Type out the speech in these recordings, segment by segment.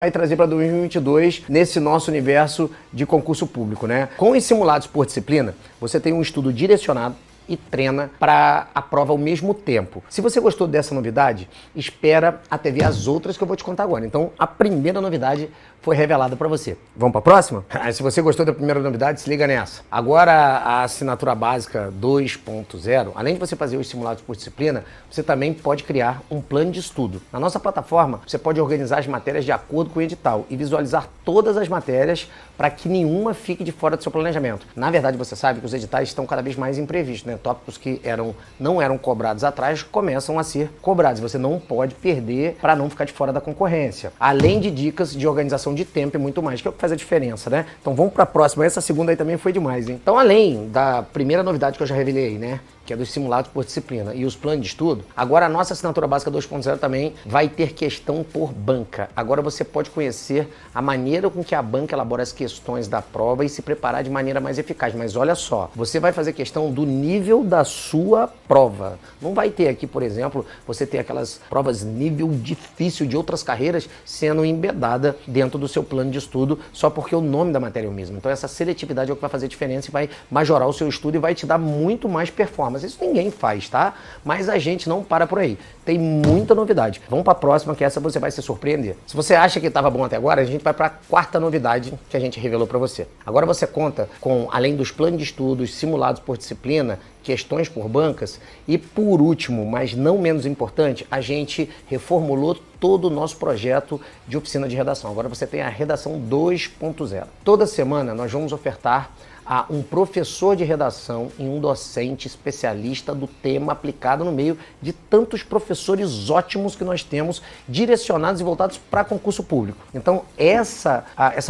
vai trazer para 2022 nesse nosso universo de concurso público, né? Com os simulados por disciplina, você tem um estudo direcionado e treina para a prova ao mesmo tempo. Se você gostou dessa novidade, espera até ver as outras que eu vou te contar agora. Então, a primeira novidade foi revelada para você. Vamos para a próxima? Se você gostou da primeira novidade, se liga nessa. Agora, a assinatura básica 2.0, além de você fazer os simulados por disciplina, você também pode criar um plano de estudo. Na nossa plataforma, você pode organizar as matérias de acordo com o edital e visualizar todas as matérias para que nenhuma fique de fora do seu planejamento. Na verdade, você sabe que os editais estão cada vez mais imprevistos, né? Tópicos que não eram cobrados atrás começam a ser cobrados. Você não pode perder para não ficar de fora da concorrência. Além de dicas de organização de tempo e muito mais, que é o que faz a diferença, né? Então vamos para a próxima. Essa segunda aí também foi demais, hein? Então, além da primeira novidade que eu já revelei, né? Que é dos simulados por disciplina e os planos de estudo, agora a nossa assinatura básica 2.0 também vai ter questão por banca. Agora você pode conhecer a maneira com que a banca elabora as questões da prova e se preparar de maneira mais eficaz. Mas olha só, você vai fazer questão do nível da sua prova. Não vai ter aqui, por exemplo, você ter aquelas provas nível difícil de outras carreiras sendo embedada dentro do seu plano de estudo só porque o nome da matéria é o mesmo. Então essa seletividade é o que vai fazer diferença e vai majorar o seu estudo e vai te dar muito mais performance. Isso ninguém faz, tá? Mas a gente não para por aí. Tem muita novidade. Vamos para a próxima, que essa você vai se surpreender. Se você acha que estava bom até agora, a gente vai para a quarta novidade que a gente revelou para você. Agora você conta com, além dos planos de estudos simulados por disciplina, questões por bancas e, por último, mas não menos importante, a gente reformulou todo o nosso projeto de oficina de redação. Agora você tem a redação 2.0. Toda semana nós vamos ofertar a um professor de redação e um docente especialista do tema aplicado no meio de tantos professores ótimos que nós temos, direcionados e voltados para concurso público. Então, essa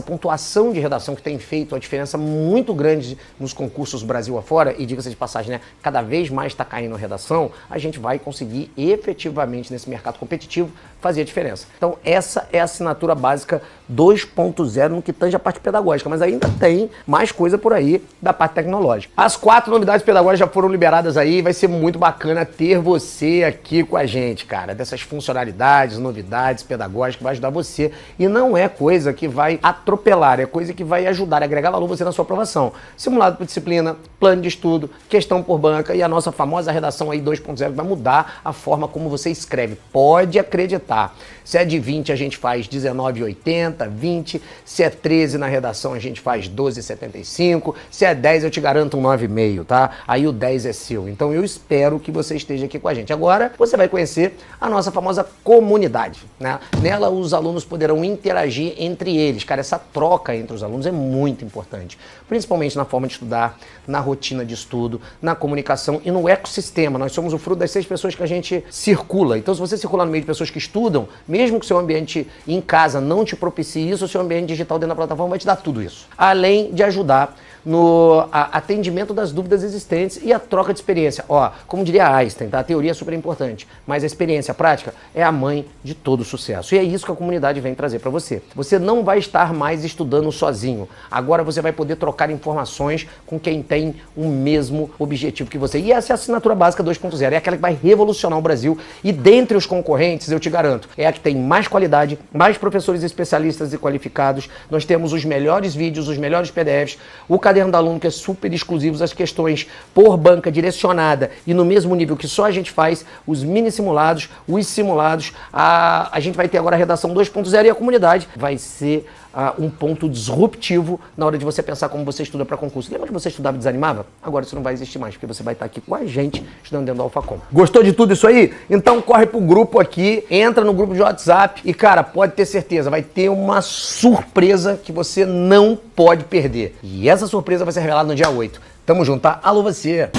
pontuação de redação que tem feito a diferença muito grande nos concursos Brasil afora, e diga-se de passagem, né, cada vez mais está caindo a redação, a gente vai conseguir efetivamente nesse mercado competitivo fazer a diferença. Então, essa é a assinatura básica 2.0 no que tange a parte pedagógica, mas ainda tem mais coisa por aí da parte tecnológica. As 4 novidades pedagógicas já foram liberadas aí, vai ser muito bacana ter você aqui com a gente, cara, dessas funcionalidades, novidades pedagógicas que vai ajudar você, e não é coisa que vai atropelar, é coisa que vai ajudar a agregar valor você na sua aprovação. Simulado por disciplina, plano de estudo, questão por banca e a nossa famosa redação aí 2.0 vai mudar a forma como você escreve. Pode acreditar. Se é de 20 a gente faz 19,80, 20, se é 13 na redação a gente faz 12,75, se é 10 eu te garanto um 9,5, tá? Aí o 10 é seu. Então eu espero que você esteja aqui com a gente. Agora você vai conhecer a nossa famosa comunidade, né? Nela os alunos poderão interagir entre eles. Cara, essa troca entre os alunos é muito importante, principalmente na forma de estudar, na rotina de estudo, na comunicação e no ecossistema. Nós somos o fruto das 6 pessoas que a gente circula. Então se você circular no meio de pessoas que estudam, mesmo que o seu ambiente em casa não te propicie isso, o seu ambiente digital dentro da plataforma vai te dar tudo isso. Além de ajudar no atendimento das dúvidas existentes e a troca de experiência. Ó, como diria Einstein, tá? A teoria é super importante, mas a experiência prática é a mãe de todo sucesso. E é isso que a comunidade vem trazer para você. Você não vai estar mais estudando sozinho. Agora você vai poder trocar informações com quem tem o mesmo objetivo que você. E essa é a assinatura básica 2.0. É aquela que vai revolucionar o Brasil e dentre os concorrentes, eu te garanto, é a que tem mais qualidade, mais professores especialistas e qualificados. Nós temos os melhores vídeos, os melhores PDFs, o caderno do aluno que é super exclusivo, as questões por banca direcionada e no mesmo nível que só a gente faz, os mini simulados, os simulados, a gente vai ter agora a redação 2.0 e a comunidade vai ser um ponto disruptivo na hora de você pensar como você estuda para concurso. Lembra que você estudava e desanimava? Agora isso não vai existir mais, porque você vai estar aqui com a gente estudando dentro do Alphacom. Gostou de tudo isso aí? Então corre pro grupo aqui, entra no grupo de WhatsApp e, cara, pode ter certeza, vai ter uma surpresa que você não pode perder. E essa surpresa vai ser revelada no dia 8. Tamo junto, tá? Alô você!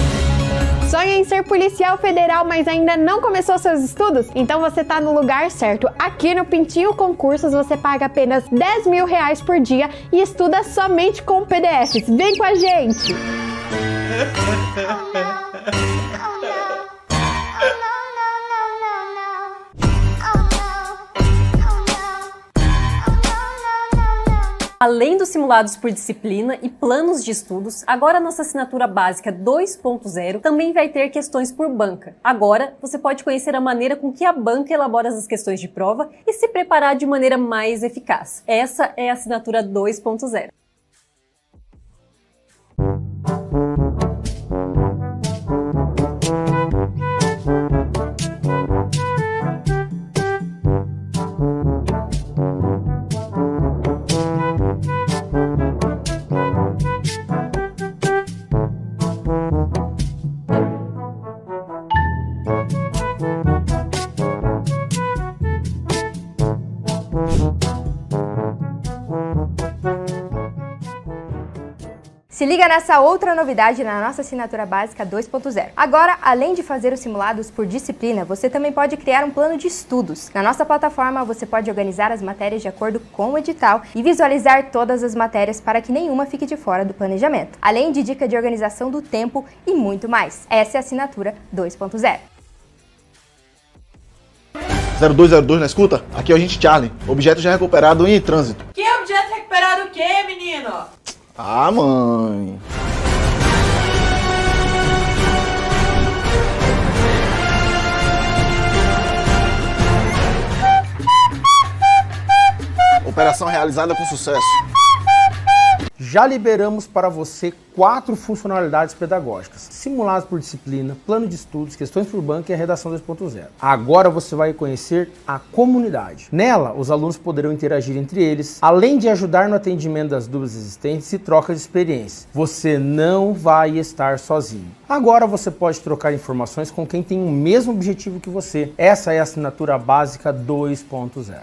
Sonha em ser policial federal, mas ainda não começou seus estudos? Então você tá no lugar certo. Aqui no Pintinho Concursos você paga apenas R$10.000 por dia e estuda somente com PDFs. Vem com a gente! Além dos simulados por disciplina e planos de estudos, agora a nossa assinatura básica 2.0 também vai ter questões por banca. Agora, você pode conhecer a maneira com que a banca elabora as questões de prova e se preparar de maneira mais eficaz. Essa é a assinatura 2.0. Se liga nessa outra novidade na nossa assinatura básica 2.0. Agora, além de fazer os simulados por disciplina, você também pode criar um plano de estudos. Na nossa plataforma, você pode organizar as matérias de acordo com o edital e visualizar todas as matérias para que nenhuma fique de fora do planejamento. Além de dica de organização do tempo e muito mais. Essa é a assinatura 2.0. 0202 na escuta? Aqui é o agente Charlie. Objeto já recuperado em trânsito. Que objeto recuperado o quê, menino? Ah, mãe. Operação realizada com sucesso. Já liberamos para você 4 funcionalidades pedagógicas: simulados por disciplina, plano de estudos, questões por banco e a redação 2.0. Agora você vai conhecer a comunidade. Nela, os alunos poderão interagir entre eles, além de ajudar no atendimento das dúvidas existentes e troca de experiência. Você não vai estar sozinho. Agora você pode trocar informações com quem tem o mesmo objetivo que você. Essa é a assinatura básica 2.0.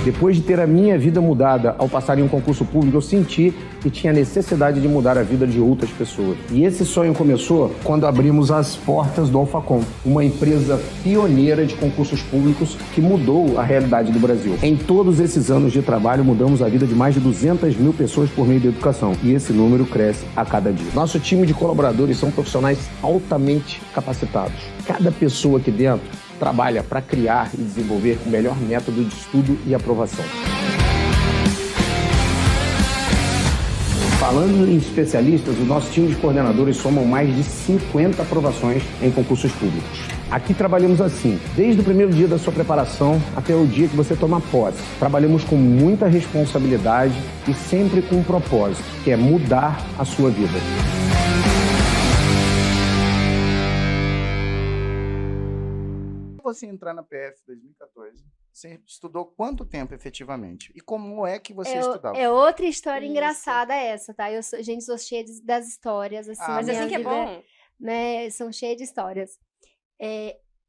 Depois de ter a minha vida mudada ao passar em um concurso público, eu senti que tinha necessidade de mudar a vida de outras pessoas. E esse sonho começou quando abrimos as portas do Alfacom, uma empresa pioneira de concursos públicos que mudou a realidade do Brasil. Em todos esses anos de trabalho, mudamos a vida de mais de 200 mil pessoas por meio da educação. E esse número cresce a cada dia. Nosso time de colaboradores são profissionais altamente capacitados. Cada pessoa aqui dentro trabalha para criar e desenvolver o melhor método de estudo e aprovação. Falando em especialistas, o nosso time de coordenadores soma mais de 50 aprovações em concursos públicos. Aqui trabalhamos assim, desde o primeiro dia da sua preparação até o dia que você toma posse. Trabalhamos com muita responsabilidade e sempre com um propósito, que é mudar a sua vida. Você entrar na PF 2014, você estudou quanto tempo efetivamente? E como é que você estudava? É outra história engraçada essa, tá? Gente, sou cheia das histórias, assim. Mas assim que é bom. Né, são cheias de histórias.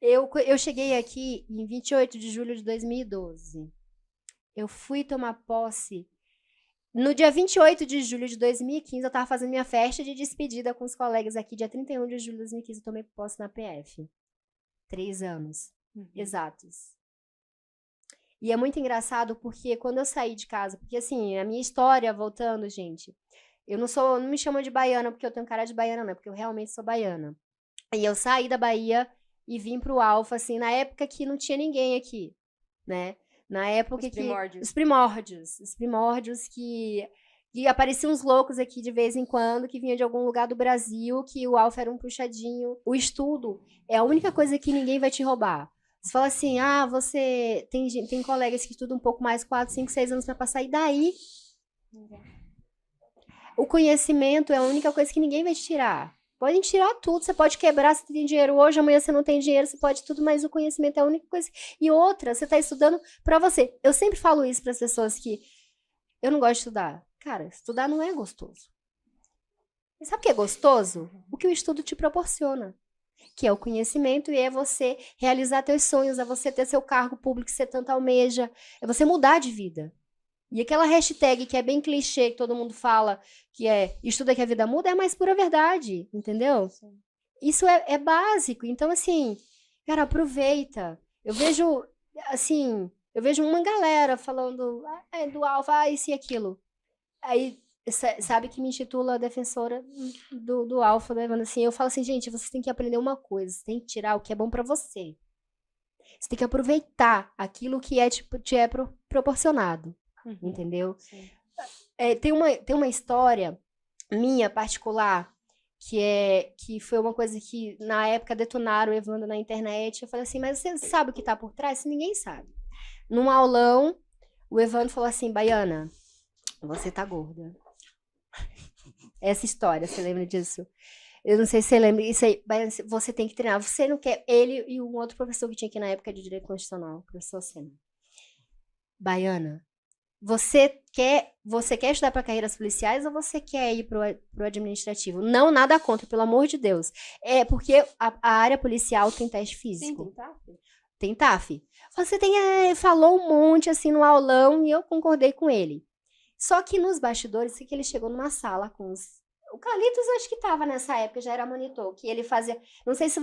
Eu cheguei aqui em 28 de julho de 2012. Eu fui tomar posse. No dia 28 de julho de 2015, eu tava fazendo minha festa de despedida com os colegas aqui. Dia 31 de julho de 2015, eu tomei posse na PF. 3 anos exatos. E é muito engraçado porque quando eu saí de casa, porque assim, a minha história, voltando, gente, eu não me chamo de baiana porque eu tenho cara de baiana, não, porque eu realmente sou baiana. E eu saí da Bahia e vim pro Alfa, assim, na época que não tinha ninguém aqui, né? Na época Os primórdios. Os primórdios que E apareciam uns loucos aqui de vez em quando, que vinham de algum lugar do Brasil, que o alfa era um puxadinho. O estudo é a única coisa que ninguém vai te roubar. Você fala assim, você tem colegas que estudam um pouco mais, 4, 5, 6 anos para passar, e daí? O conhecimento é a única coisa que ninguém vai te tirar. Podem tirar tudo, você pode quebrar, se você tem dinheiro hoje, amanhã você não tem dinheiro, você pode tudo, mas o conhecimento é a única coisa. E outra, você está estudando para você. Eu sempre falo isso para as pessoas que eu não gosto de estudar. Cara, estudar não é gostoso. E sabe o que é gostoso? O que o estudo te proporciona. Que é o conhecimento e é você realizar teus sonhos, é você ter seu cargo público que você tanto almeja, é você mudar de vida. E aquela hashtag que é bem clichê, que todo mundo fala, que é estuda que a vida muda, é a mais pura verdade, entendeu? Sim. Isso é básico. Então, assim, cara, aproveita. Eu vejo uma galera falando do alfa, isso e aquilo. Aí, sabe que me intitula defensora do alfa, né? Assim, eu falo assim, gente, vocês têm que aprender uma coisa, vocês têm que tirar o que é bom pra você. Você tem que aproveitar aquilo que te é proporcionado, entendeu? Tem uma história minha particular que foi uma coisa que na época detonaram o Evandro na internet. Eu falei assim, mas você sabe o que tá por trás? Ninguém sabe. Num aulão, o Evandro falou assim, Baiana, você tá gorda. Essa história, você lembra disso? Eu não sei se você lembra. Isso aí, Baiana, você tem que treinar. Você não quer... Ele e um outro professor que tinha aqui na época de Direito Constitucional, o professor Senna. Baiana, você quer estudar para carreiras policiais ou você quer ir pro administrativo? Não, nada contra, pelo amor de Deus. É porque a área policial tem teste físico. Sim, tem TAF. Tem TAF. Você falou um monte assim no aulão e eu concordei com ele. Só que nos bastidores, que ele chegou numa sala com os... O Carlitos, acho que estava nessa época, já era monitor, que ele fazia... Não sei se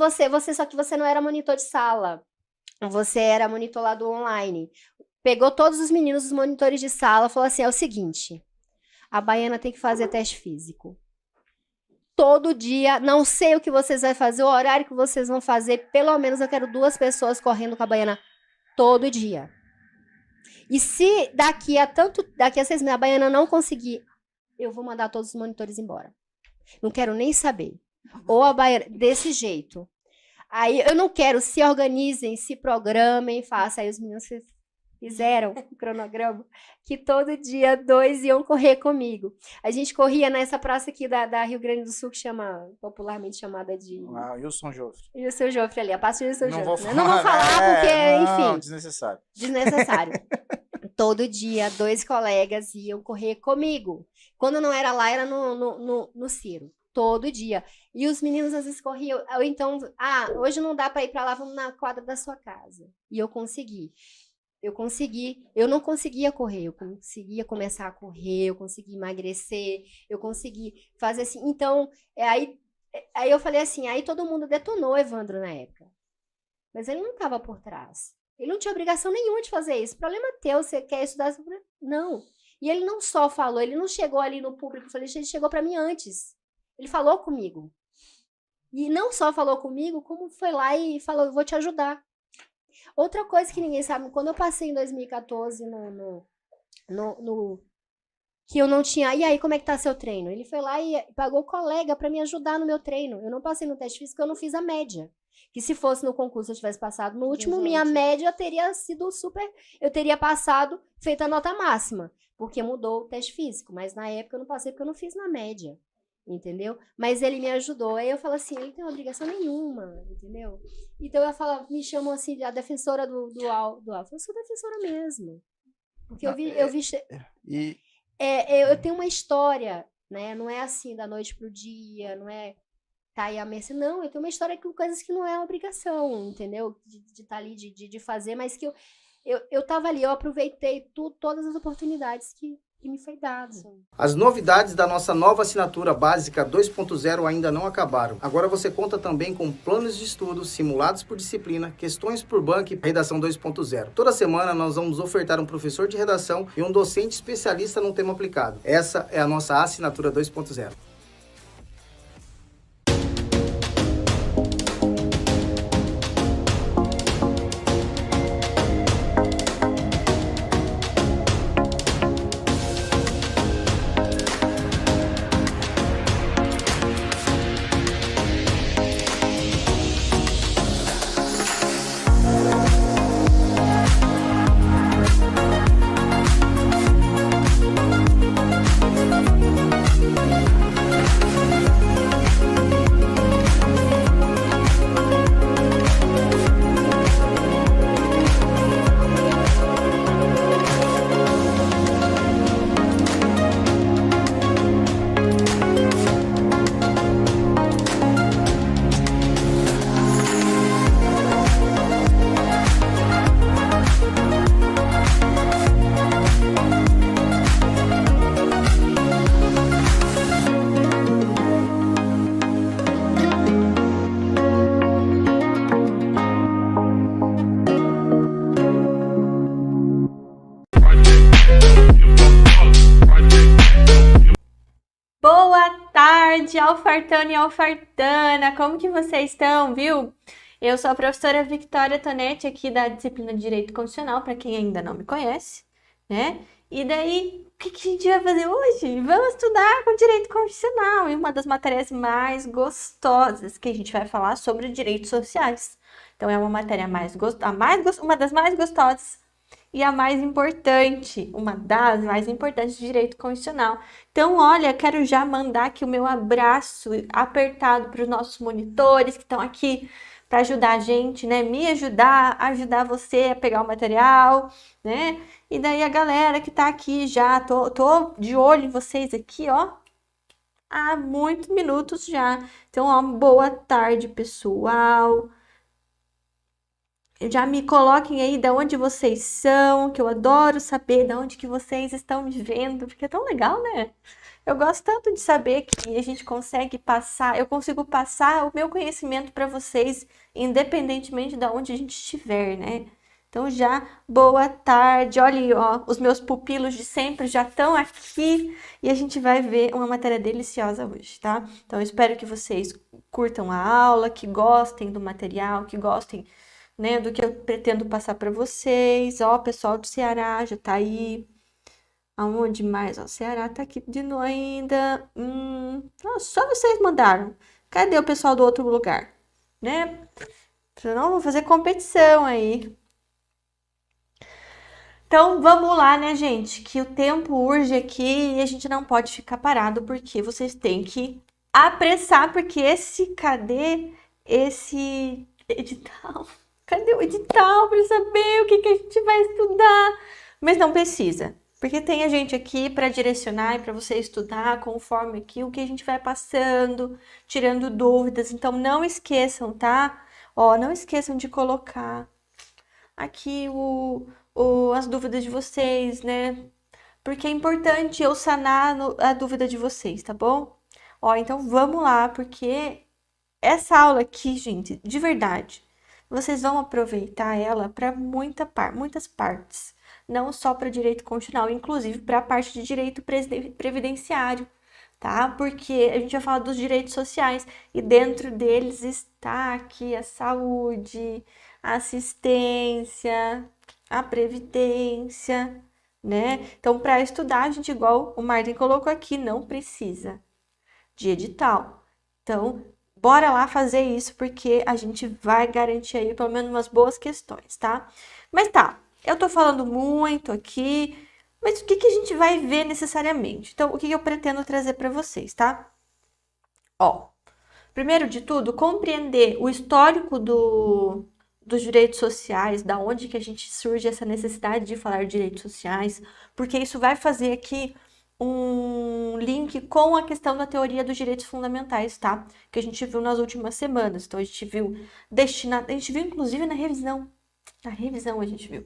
só que você não era monitor de sala. Você era monitor lá do online. Pegou todos os meninos, os monitores de sala, falou assim, é o seguinte, a Baiana tem que fazer teste físico. Todo dia, não sei o que vocês vão fazer, o horário que vocês vão fazer, pelo menos eu quero 2 pessoas correndo com a Baiana todo dia. E se daqui a 6 meses a Baiana não conseguir, eu vou mandar todos os monitores embora. Não quero nem saber. Ou a Baiana, desse jeito. Aí eu não quero, se organizem, se programem, façam. Aí os meninos fizeram um cronograma que todo dia 2 iam correr comigo. A gente corria nessa praça aqui da Rio Grande do Sul, que popularmente chamada de... Wilson Joffre. Wilson Joffre ali, a praça de Wilson Joffre. Não vou falar porque, enfim... Desnecessário. Todo dia, 2 colegas iam correr comigo. Quando não era lá, era no Ciro. Todo dia. E os meninos às vezes corriam. Ou então, hoje não dá para ir para lá, vamos na quadra da sua casa. E eu consegui. Eu não conseguia correr, eu conseguia começar a correr, eu consegui emagrecer, eu consegui fazer assim. Então, aí eu falei assim, aí todo mundo detonou o Evandro na época. Mas ele não estava por trás. Ele não tinha obrigação nenhuma de fazer isso. Problema teu, você quer estudar? Não. E ele não só falou, ele não chegou ali no público, ele chegou para mim antes. Ele falou comigo. E não só falou comigo, como foi lá e falou, eu vou te ajudar. Outra coisa que ninguém sabe, quando eu passei em 2014 que eu não tinha... E aí, como é que tá seu treino? Ele foi lá e pagou colega para me ajudar no meu treino. Eu não passei no teste físico, eu não fiz a média. Que se fosse no concurso eu tivesse passado no último, minha média teria sido super... Eu teria passado, feito a nota máxima. Porque mudou o teste físico. Mas na época eu não passei porque eu não fiz na média. Entendeu? Mas ele me ajudou. Aí eu falo assim, ele não tem obrigação nenhuma, entendeu? Então eu falo, me chamam assim, a defensora do Alfa. Eu sou defensora mesmo. Porque eu vi eu tenho uma história, né? Não é assim, da noite pro dia, não é tá aí a mercê. Não, eu tenho uma história com coisas que não é obrigação, entendeu? De estar ali, de fazer, mas que eu tava ali, eu aproveitei todas as oportunidades que me foi dado. As novidades da nossa nova assinatura básica 2.0 ainda não acabaram. Agora você conta também com planos de estudo, simulados por disciplina, questões por banco e redação 2.0. Toda semana nós vamos ofertar um professor de redação e um docente especialista no tema aplicado. Essa é a nossa assinatura 2.0. Alfartano e Alfartana, como que vocês estão, viu? Eu sou a professora Victoria Tonetti aqui da disciplina de Direito Constitucional, para quem ainda não me conhece, né? E daí, o que a gente vai fazer hoje? Vamos estudar com Direito Constitucional e uma das matérias mais gostosas que a gente vai falar sobre direitos sociais. Então, é uma matéria uma das mais gostosas e a mais importante, uma das mais importantes de Direito Constitucional. Então, olha, quero já mandar aqui o meu abraço apertado para os nossos monitores que estão aqui para ajudar a gente, né? Me ajudar você a pegar o material, né? E daí a galera que tá aqui já, tô de olho em vocês aqui, ó, há muitos minutos já. Então, ó, boa tarde, pessoal. Já me coloquem aí de onde vocês são, que eu adoro saber de onde que vocês estão me vendo, porque é tão legal, né? Eu gosto tanto de saber que a gente consegue passar, eu consigo passar o meu conhecimento para vocês, independentemente de onde a gente estiver, né? Então já, boa tarde, olha aí, ó, os meus pupilos de sempre já estão aqui e a gente vai ver uma matéria deliciosa hoje, tá? Então eu espero que vocês curtam a aula, que gostem do material, que gostem, né, do que eu pretendo passar para vocês. Ó, o pessoal do Ceará já tá aí. Aonde mais? Ó, o Ceará tá aqui de novo ainda. Só vocês mandaram. Cadê o pessoal do outro lugar? Né? Senão vou fazer competição aí. Então, vamos lá, né, gente? Que o tempo urge aqui e a gente não pode ficar parado, porque vocês têm que apressar, porque cadê esse edital? Cadê o edital para saber o que a gente vai estudar? Mas não precisa, porque tem a gente aqui para direcionar e para você estudar conforme aqui o que a gente vai passando, tirando dúvidas. Então, não esqueçam, tá? Ó, não esqueçam de colocar aqui as dúvidas de vocês, né? Porque é importante eu sanar a dúvida de vocês, tá bom? Ó, então vamos lá, porque essa aula aqui, gente, de verdade, vocês vão aproveitar ela para muitas partes. Não só para direito constitucional, inclusive para a parte de direito previdenciário, tá? Porque a gente vai falar dos direitos sociais e dentro deles está aqui a saúde, a assistência, a previdência, né? Então, para estudar, a gente, igual o Martin colocou aqui, não precisa de edital. Então, bora lá fazer isso, porque a gente vai garantir aí pelo menos umas boas questões, tá? Mas tá, eu tô falando muito aqui, mas o que a gente vai ver necessariamente? Então, o que eu pretendo trazer para vocês, tá? Ó, primeiro de tudo, compreender o histórico dos direitos sociais, da onde que a gente surge essa necessidade de falar de direitos sociais, porque isso vai fazer aqui um link com a questão da teoria dos direitos fundamentais, tá? Que a gente viu nas últimas semanas. Então, a gente viu inclusive na revisão a gente viu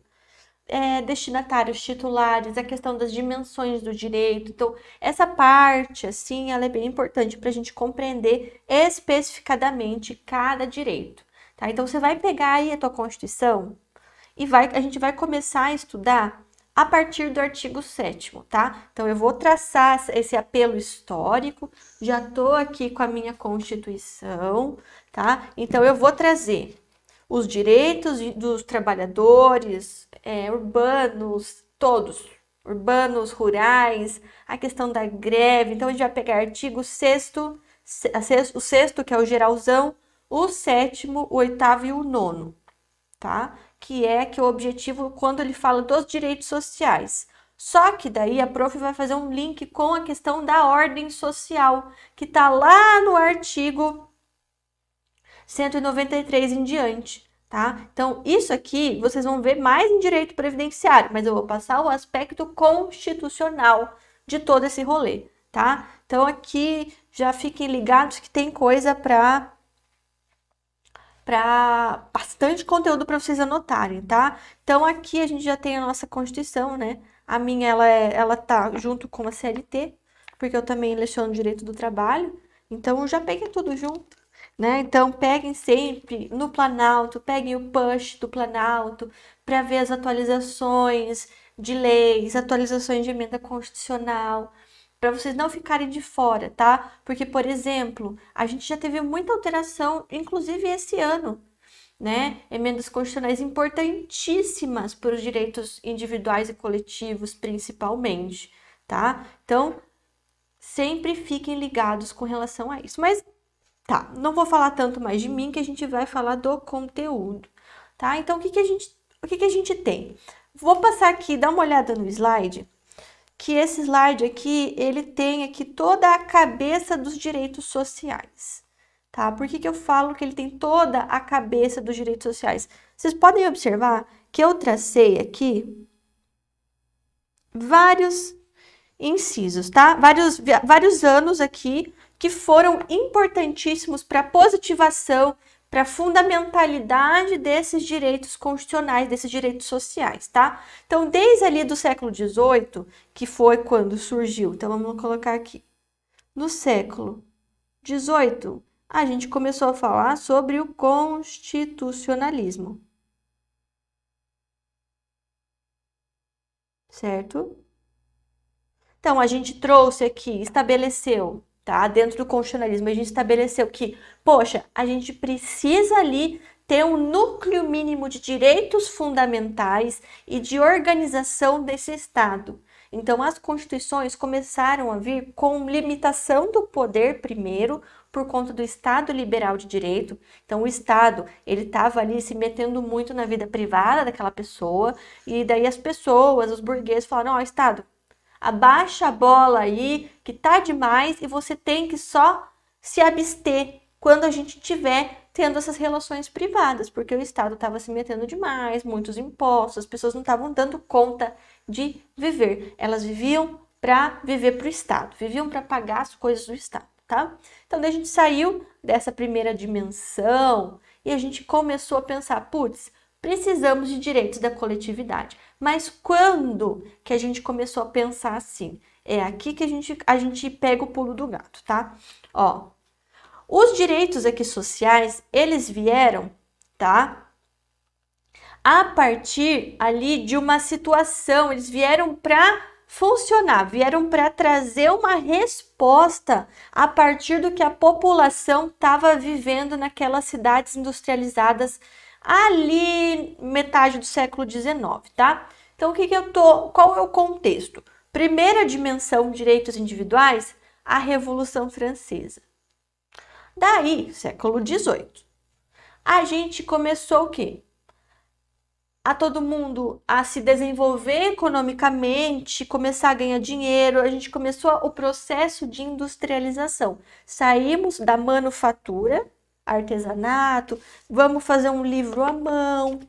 destinatários titulares, a questão das dimensões do direito. Então, essa parte, assim, ela é bem importante para a gente compreender especificadamente cada direito, tá? Então, você vai pegar aí a tua Constituição e a gente vai começar a estudar a partir do artigo 7º, tá? Então, eu vou traçar esse apelo histórico, já tô aqui com a minha Constituição, tá? Então, eu vou trazer os direitos dos trabalhadores urbanos, todos, urbanos, rurais, a questão da greve. Então, a gente vai pegar artigo 6º, o 6º, que é o geralzão, o 7º, o 8º e o 9º, tá? Que é o objetivo quando ele fala dos direitos sociais. Só que daí a prof vai fazer um link com a questão da ordem social, que tá lá no artigo 193 em diante, tá? Então, isso aqui vocês vão ver mais em direito previdenciário, mas eu vou passar o aspecto constitucional de todo esse rolê, tá? Então, aqui já fiquem ligados que tem coisa para bastante conteúdo para vocês anotarem, tá? Então, aqui a gente já tem a nossa Constituição, né? A minha, ela tá junto com a CLT, porque eu também leciono Direito do Trabalho, então eu já peguei tudo junto, né? Então, peguem sempre no Planalto, peguem o push do Planalto para ver as atualizações de leis, atualizações de emenda constitucional, para vocês não ficarem de fora, tá? Porque, por exemplo, a gente já teve muita alteração, inclusive esse ano, né? Emendas constitucionais importantíssimas para os direitos individuais e coletivos, principalmente, tá? Então, sempre fiquem ligados com relação a isso. Mas, tá, não vou falar tanto mais de mim, que a gente vai falar do conteúdo, tá? Então, o que que a gente tem? Vou passar aqui, dar uma olhada no slide, que esse slide aqui, ele tem aqui toda a cabeça dos direitos sociais, tá? Por que eu falo que ele tem toda a cabeça dos direitos sociais? Vocês podem observar que eu tracei aqui vários incisos, tá? Vários anos aqui que foram importantíssimos para a positivação, para a fundamentalidade desses direitos constitucionais, desses direitos sociais, tá? Então, desde ali do século XVIII, que foi quando surgiu, então vamos colocar aqui, no século XVIII, a gente começou a falar sobre o constitucionalismo, certo? Então, a gente trouxe aqui, estabeleceu, tá? Dentro do constitucionalismo, a gente estabeleceu que, poxa, a gente precisa ali ter um núcleo mínimo de direitos fundamentais e de organização desse Estado. Então, as constituições começaram a vir com limitação do poder primeiro, por conta do Estado liberal de direito. Então, o Estado, ele estava ali se metendo muito na vida privada daquela pessoa, e daí as pessoas, os burgueses falaram, ó, Estado, abaixa a bola aí, que tá demais, e você tem que só se abster quando a gente tiver tendo essas relações privadas, porque o Estado estava se metendo demais, muitos impostos, as pessoas não estavam dando conta de viver. Elas viviam para viver para o Estado, viviam para pagar as coisas do Estado, tá? Então, daí a gente saiu dessa primeira dimensão e a gente começou a pensar, putz, precisamos de direitos da coletividade. Mas quando que a gente começou a pensar assim? É aqui que a gente pega o pulo do gato, tá? Ó, os direitos aqui sociais, eles vieram, tá? A partir ali de uma situação, eles vieram para funcionar, vieram para trazer uma resposta a partir do que a população estava vivendo naquelas cidades industrializadas ali metade do século XIX, tá? Então, qual é o contexto? Primeira dimensão, direitos individuais, a Revolução Francesa. Daí, século XVIII, a gente começou o quê? A todo mundo a se desenvolver economicamente, começar a ganhar dinheiro, a gente começou o processo de industrialização. Saímos da manufatura, artesanato, vamos fazer um livro à mão,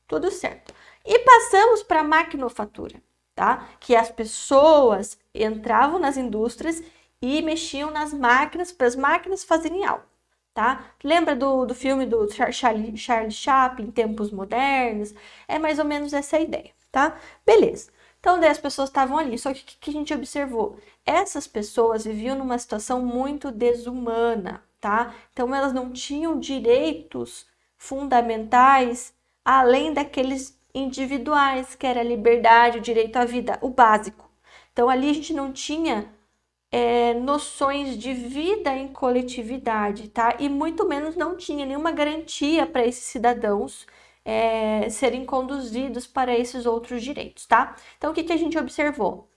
tudo certo. E passamos para a maquinofatura, tá? Que as pessoas entravam nas indústrias e mexiam nas máquinas, para as máquinas fazerem algo, tá? Lembra do filme do Charlie Chaplin, Tempos Modernos? É mais ou menos essa a ideia, tá? Beleza. Então, daí as pessoas estavam ali, só que o que a gente observou? Essas pessoas viviam numa situação muito desumana, tá? Então, elas não tinham direitos fundamentais além daqueles individuais, que era a liberdade, o direito à vida, o básico. Então, ali a gente não tinha noções de vida em coletividade, tá? E muito menos não tinha nenhuma garantia para esses cidadãos serem conduzidos para esses outros direitos, tá? Então, o que a gente observou?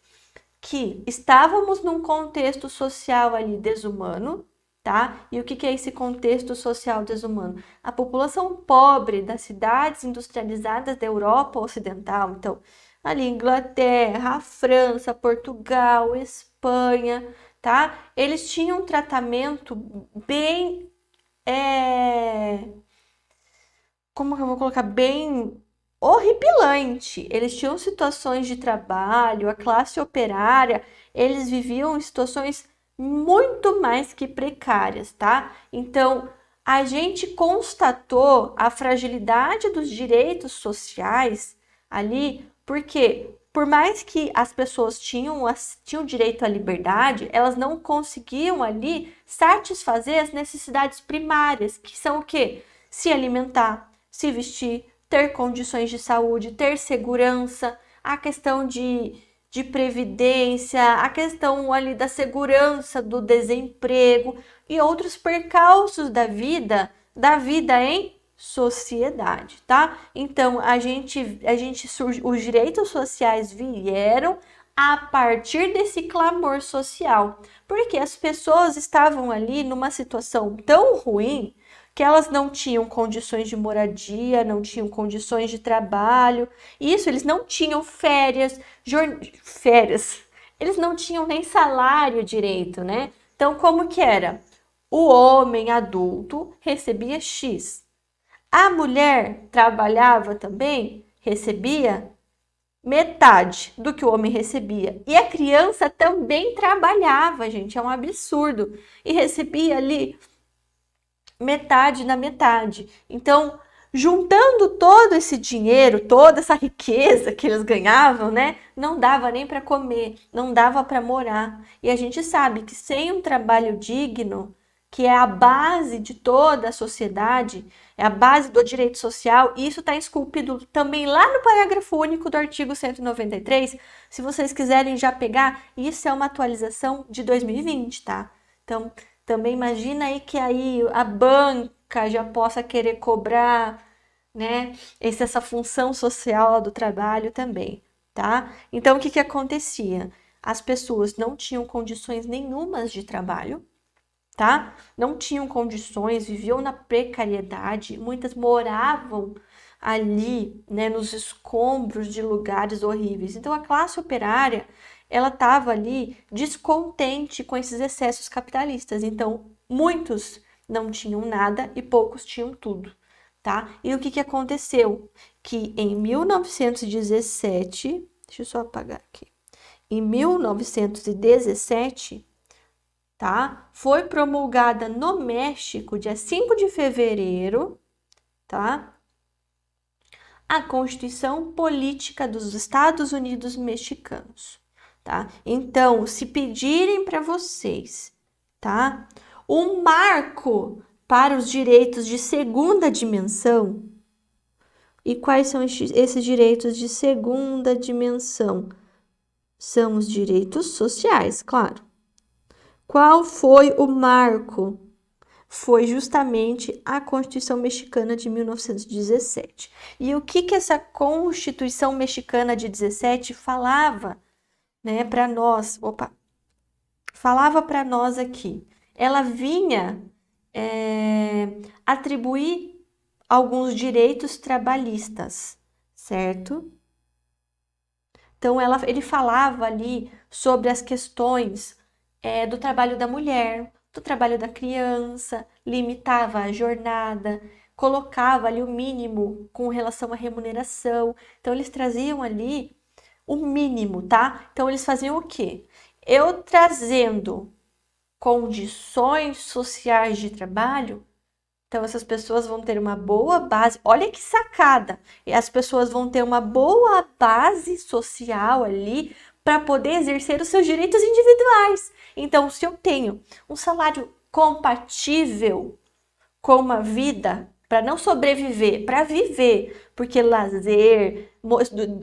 Que estávamos num contexto social ali desumano, tá? E o que é esse contexto social desumano? A população pobre das cidades industrializadas da Europa Ocidental, então, ali Inglaterra, França, Portugal, Espanha, tá? Eles tinham um tratamento bem, como que eu vou colocar? Bem horripilante. Eles tinham situações de trabalho, a classe operária, eles viviam em situações muito mais que precárias, tá? Então, a gente constatou a fragilidade dos direitos sociais ali, porque por mais que as pessoas tinham direito à liberdade, elas não conseguiam ali satisfazer as necessidades primárias, que são o quê? Se alimentar, se vestir, ter condições de saúde, ter segurança, a questão de de previdência, a questão ali da segurança do desemprego e outros percalços da vida em sociedade, tá? Então, os direitos sociais vieram a partir desse clamor social, porque as pessoas estavam ali numa situação tão ruim que elas não tinham condições de moradia, não tinham condições de trabalho, eles não tinham férias, eles não tinham nem salário direito, né? Então, como que era? O homem adulto recebia X. A mulher trabalhava também, recebia metade do que o homem recebia. E a criança também trabalhava, gente, é um absurdo. E recebia ali metade na metade. Então, juntando todo esse dinheiro, toda essa riqueza que eles ganhavam, né, não dava nem para comer, não dava para morar. E a gente sabe que sem um trabalho digno, que é a base de toda a sociedade, é a base do direito social, e isso está esculpido também lá no parágrafo único do artigo 193. Se vocês quiserem já pegar, isso é uma atualização de 2020, tá? Então, também imagina aí que aí a banca já possa querer cobrar, né, essa função social do trabalho também, tá? Então, o que acontecia? As pessoas não tinham condições nenhumas de trabalho, tá? Não tinham condições, viviam na precariedade, muitas moravam ali, né, nos escombros de lugares horríveis. Então, a classe operária, ela estava ali descontente com esses excessos capitalistas. Então, muitos não tinham nada e poucos tinham tudo, tá? E o que aconteceu? Que em 1917, deixa eu só apagar aqui, em 1917, tá? Foi promulgada no México, dia 5 de fevereiro, tá? A Constituição Política dos Estados Unidos Mexicanos, tá? Então, se pedirem para vocês, tá? Um marco para os direitos de segunda dimensão. E quais são esses direitos de segunda dimensão? São os direitos sociais, claro. Qual foi o marco? Foi justamente a Constituição Mexicana de 1917. E o que essa Constituição Mexicana de 17 falava, né, para nós? Falava para nós aqui. Ela vinha atribuir alguns direitos trabalhistas, certo? Então, ele falava ali sobre as questões do trabalho da mulher, do trabalho da criança, limitava a jornada, colocava ali o mínimo com relação à remuneração. Então, eles traziam ali o mínimo, tá? Então, eles faziam o quê? Eu trazendo condições sociais de trabalho, então essas pessoas vão ter uma boa base. Olha que sacada! E as pessoas vão ter uma boa base social ali para poder exercer os seus direitos individuais. Então, se eu tenho um salário compatível com uma vida, para não sobreviver, para viver, porque lazer,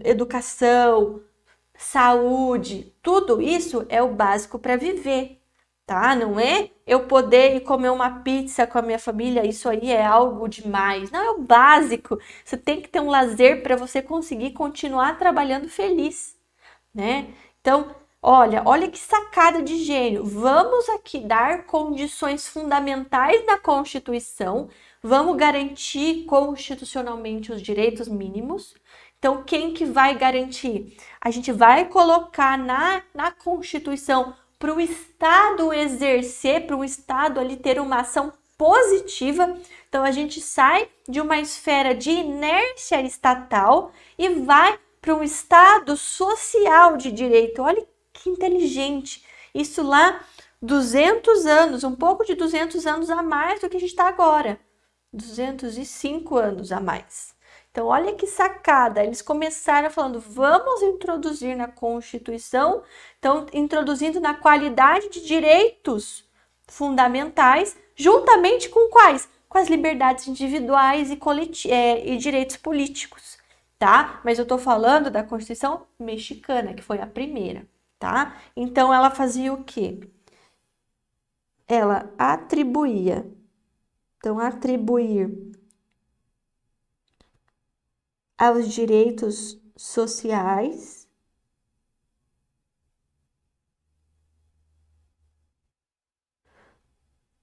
educação, saúde, tudo isso é o básico para viver, tá? Não é eu poder ir comer uma pizza com a minha família, isso aí é algo demais. Não, é o básico. Você tem que ter um lazer para você conseguir continuar trabalhando feliz, né? Então, olha que sacada de gênio. Vamos aqui dar condições fundamentais na Constituição, vamos garantir constitucionalmente os direitos mínimos. Então, quem que vai garantir? A gente vai colocar na Constituição para o Estado exercer, para o Estado ali ter uma ação positiva. Então, a gente sai de uma esfera de inércia estatal e vai para um Estado social de direito. Olha que inteligente. Isso lá, 200 anos, um pouco de 200 anos a mais do que a gente está agora. 205 anos a mais. Então, olha que sacada. Eles começaram falando, vamos introduzir na Constituição, então, introduzindo na qualidade de direitos fundamentais, juntamente com quais? Com as liberdades individuais e direitos políticos. tá? Mas eu tô falando da Constituição mexicana, que foi a primeira, tá? Então, ela fazia o quê? Ela atribuía. Então, atribuir aos direitos sociais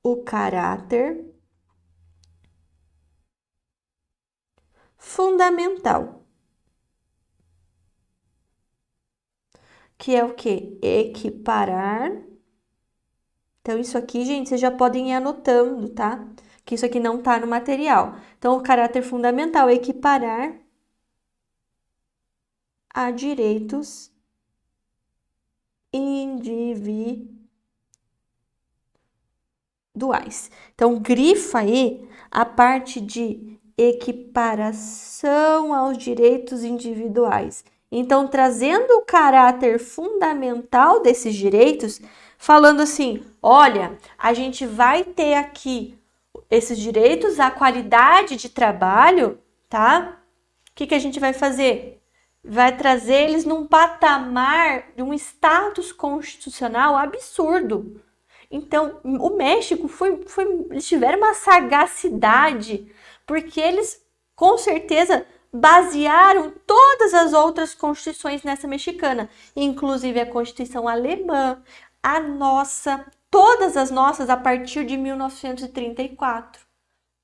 o caráter fundamental, que é o quê? Equiparar. Então, isso aqui, gente, vocês já podem ir anotando, tá? Que isso aqui não tá no material. Então, o caráter fundamental é equiparar a direitos individuais. Então, grifa aí a parte de equiparação aos direitos individuais. Então, trazendo o caráter fundamental desses direitos, falando assim, olha, a gente vai ter aqui esses direitos, a qualidade de trabalho, tá? O que a gente vai fazer? Vai trazer eles num patamar de um status constitucional absurdo. Então, o México eles tiveram uma sagacidade, porque eles, com certeza, basearam todas as outras constituições nessa mexicana, inclusive a Constituição alemã, a nossa, todas as nossas a partir de 1934,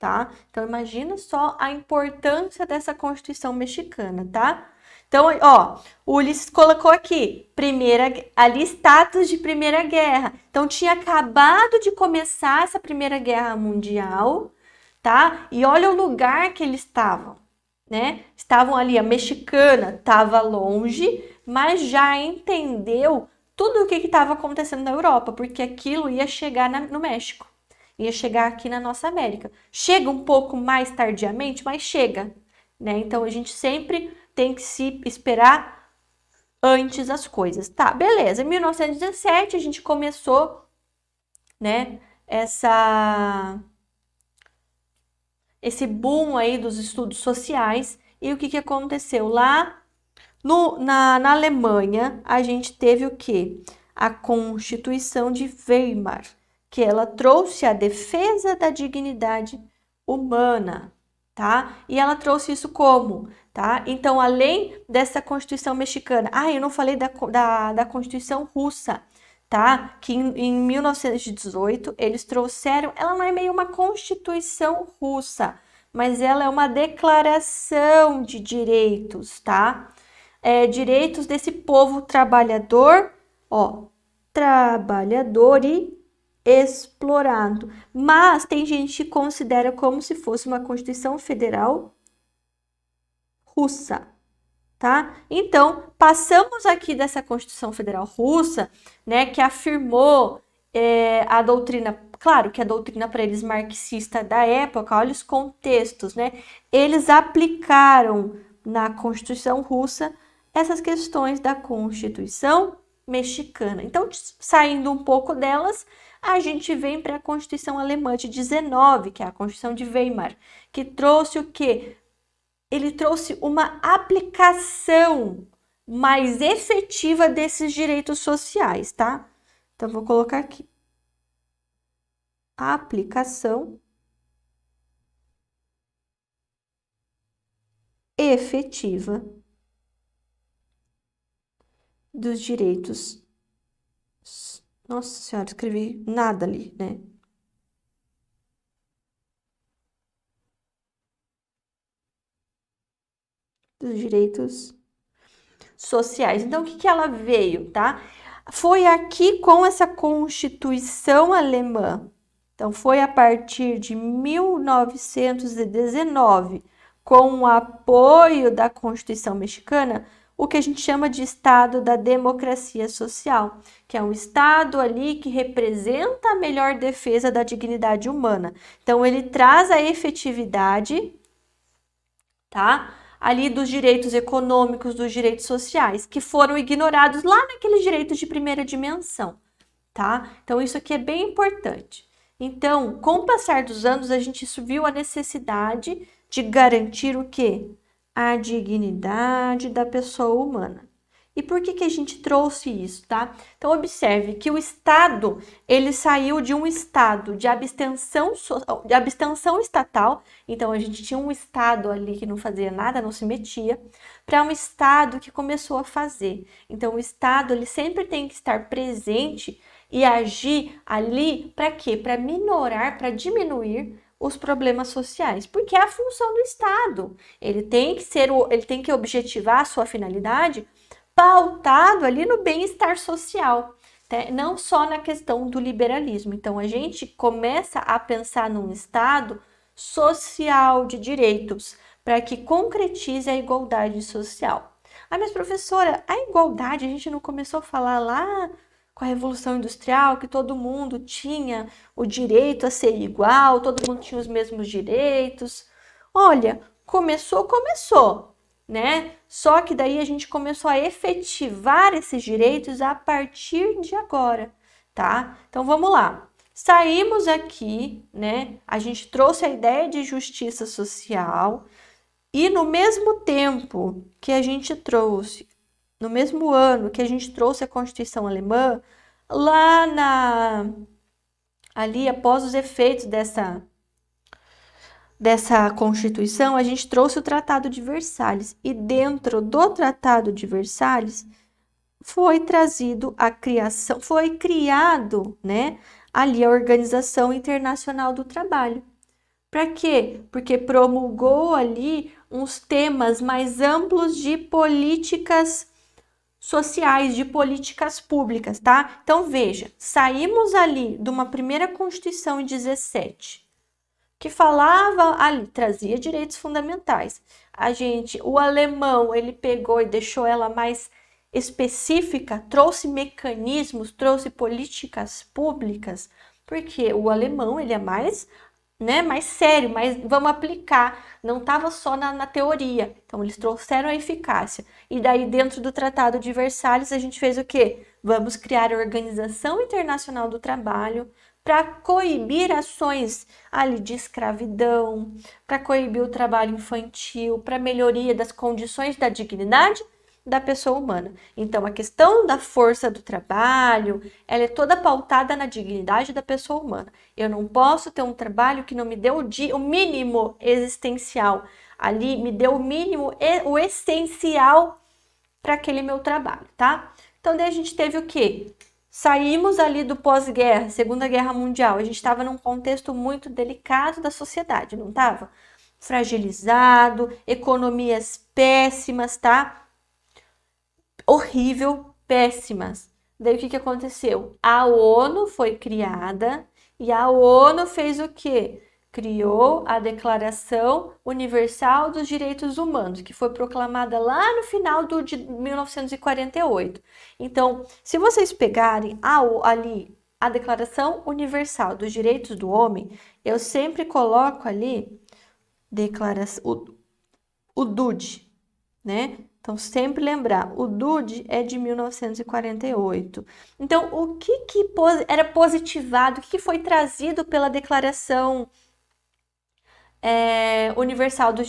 tá? Então, imagina só a importância dessa Constituição mexicana, tá? Então, ó, o Ulisses colocou aqui, ali status de Primeira Guerra. Então, tinha acabado de começar essa Primeira Guerra Mundial, tá? E olha o lugar que eles estavam, né? Estavam ali, a mexicana estava longe, mas já entendeu tudo o que estava acontecendo na Europa, porque aquilo ia chegar no México, ia chegar aqui na nossa América. Chega um pouco mais tardiamente, mas chega, né? Então, a gente sempre tem que se esperar antes as coisas. Tá, beleza. Em 1917, a gente começou, né, esse boom aí dos estudos sociais. E o que aconteceu? Lá na Alemanha, a gente teve o quê? A Constituição de Weimar, que ela trouxe a defesa da dignidade humana, tá? E ela trouxe isso como? Tá? Então, além dessa Constituição mexicana, eu não falei da Constituição russa, tá? Que em 1918 eles trouxeram, ela não é meio uma Constituição russa, mas ela é uma declaração de direitos, tá? Direitos desse povo trabalhador, ó, trabalhador e explorado. Mas tem gente que considera como se fosse uma Constituição Federal russa, tá? Então, passamos aqui dessa Constituição Federal russa, né, que afirmou a doutrina, claro que a doutrina para eles marxista da época, olha os contextos, né? Eles aplicaram na Constituição russa essas questões da Constituição mexicana. Então, saindo um pouco delas, a gente vem para a Constituição alemã de 19, que é a Constituição de Weimar, que trouxe o quê? Ele trouxe uma aplicação mais efetiva desses direitos sociais, tá? Então, vou colocar aqui. A aplicação efetiva dos direitos. Nossa Senhora, escrevi nada ali, né? Dos direitos sociais. Então, o que ela veio, tá? Foi aqui com essa Constituição alemã. Então, foi a partir de 1919, com o apoio da Constituição mexicana, o que a gente chama de Estado da Democracia Social, que é um Estado ali que representa a melhor defesa da dignidade humana. Então, ele traz a efetividade, tá? Ali dos direitos econômicos, dos direitos sociais, que foram ignorados lá naqueles direitos de primeira dimensão, tá? Então, isso aqui é bem importante. Então, com o passar dos anos, a gente viu a necessidade de garantir o quê? a dignidade da pessoa humana. E por que a gente trouxe isso, tá? Então, observe que o Estado, ele saiu de um estado de abstenção estatal, então a gente tinha um Estado ali que não fazia nada, não se metia, para um Estado que começou a fazer. Então, o Estado, ele sempre tem que estar presente e agir ali para quê? Para minorar, para diminuir os problemas sociais, porque é a função do Estado. Ele tem que objetivar a sua finalidade pautado ali no bem-estar social, né? Não só na questão do liberalismo. Então, a gente começa a pensar num Estado social de direitos para que concretize a igualdade social. Ah, mas professora, a igualdade a gente não começou a falar lá com a Revolução Industrial, que todo mundo tinha o direito a ser igual, todo mundo tinha os mesmos direitos. Olha, começou, né? Só que daí a gente começou a efetivar esses direitos a partir de agora, tá? Então vamos lá. Saímos aqui, né? A gente trouxe a ideia de justiça social e no mesmo tempo que a gente trouxe, no mesmo ano que a gente trouxe a Constituição Alemã, ali após os efeitos dessa Constituição, a gente trouxe o Tratado de Versalhes. E dentro do Tratado de Versalhes foi criado, né, ali a Organização Internacional do Trabalho. Para quê? Porque promulgou ali uns temas mais amplos de políticas sociais, de políticas públicas, tá? Então, veja, saímos ali de uma primeira Constituição em 17, que falava ali, trazia direitos fundamentais. O alemão, ele pegou e deixou ela mais específica, trouxe mecanismos, trouxe políticas públicas, porque o alemão, ele é mais sério, mas vamos aplicar, não estava só na teoria. Então, eles trouxeram a eficácia. E daí, dentro do Tratado de Versalhes, a gente fez o quê? Vamos criar a Organização Internacional do Trabalho para coibir ações ali de escravidão, para coibir o trabalho infantil, para melhoria das condições da dignidade da pessoa humana. Então, a questão da força do trabalho, ela é toda pautada na dignidade da pessoa humana. Eu não posso ter um trabalho que não me dê o mínimo existencial, ali me dê o mínimo, o essencial para aquele meu trabalho, tá? Então, daí a gente teve o quê? Saímos ali do pós-guerra, Segunda Guerra Mundial, a gente estava num contexto muito delicado da sociedade, não estava? Fragilizado, economias péssimas, tá? Horrível, péssimas. Daí o que aconteceu? A ONU foi criada e a ONU fez o quê? Criou a Declaração Universal dos Direitos Humanos, que foi proclamada lá no final de 1948. Então, se vocês pegarem ali a Declaração Universal dos Direitos do Homem, eu sempre coloco ali o DUD, né? Então, sempre lembrar, o DUD é de 1948. Então, o que era positivado, o que foi trazido pela Declaração Universal dos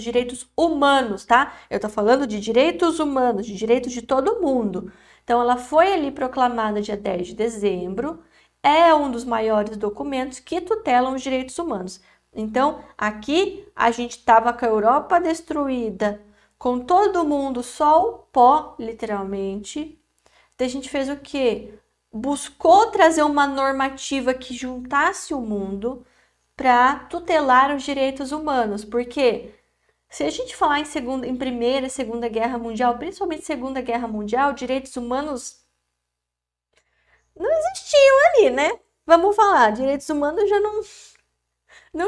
Direitos Humanos, tá? Eu tô falando de direitos humanos, de direitos de todo mundo. Então, ela foi ali proclamada dia 10 de dezembro, é um dos maiores documentos que tutelam os direitos humanos. Então, aqui a gente estava com a Europa destruída, com todo mundo só o pó, literalmente. Daí a gente fez o quê? Buscou trazer uma normativa que juntasse o mundo para tutelar os direitos humanos. Porque se a gente falar em Primeira e Segunda Guerra Mundial, principalmente Segunda Guerra Mundial, direitos humanos não existiam ali, né? Vamos falar, direitos humanos já não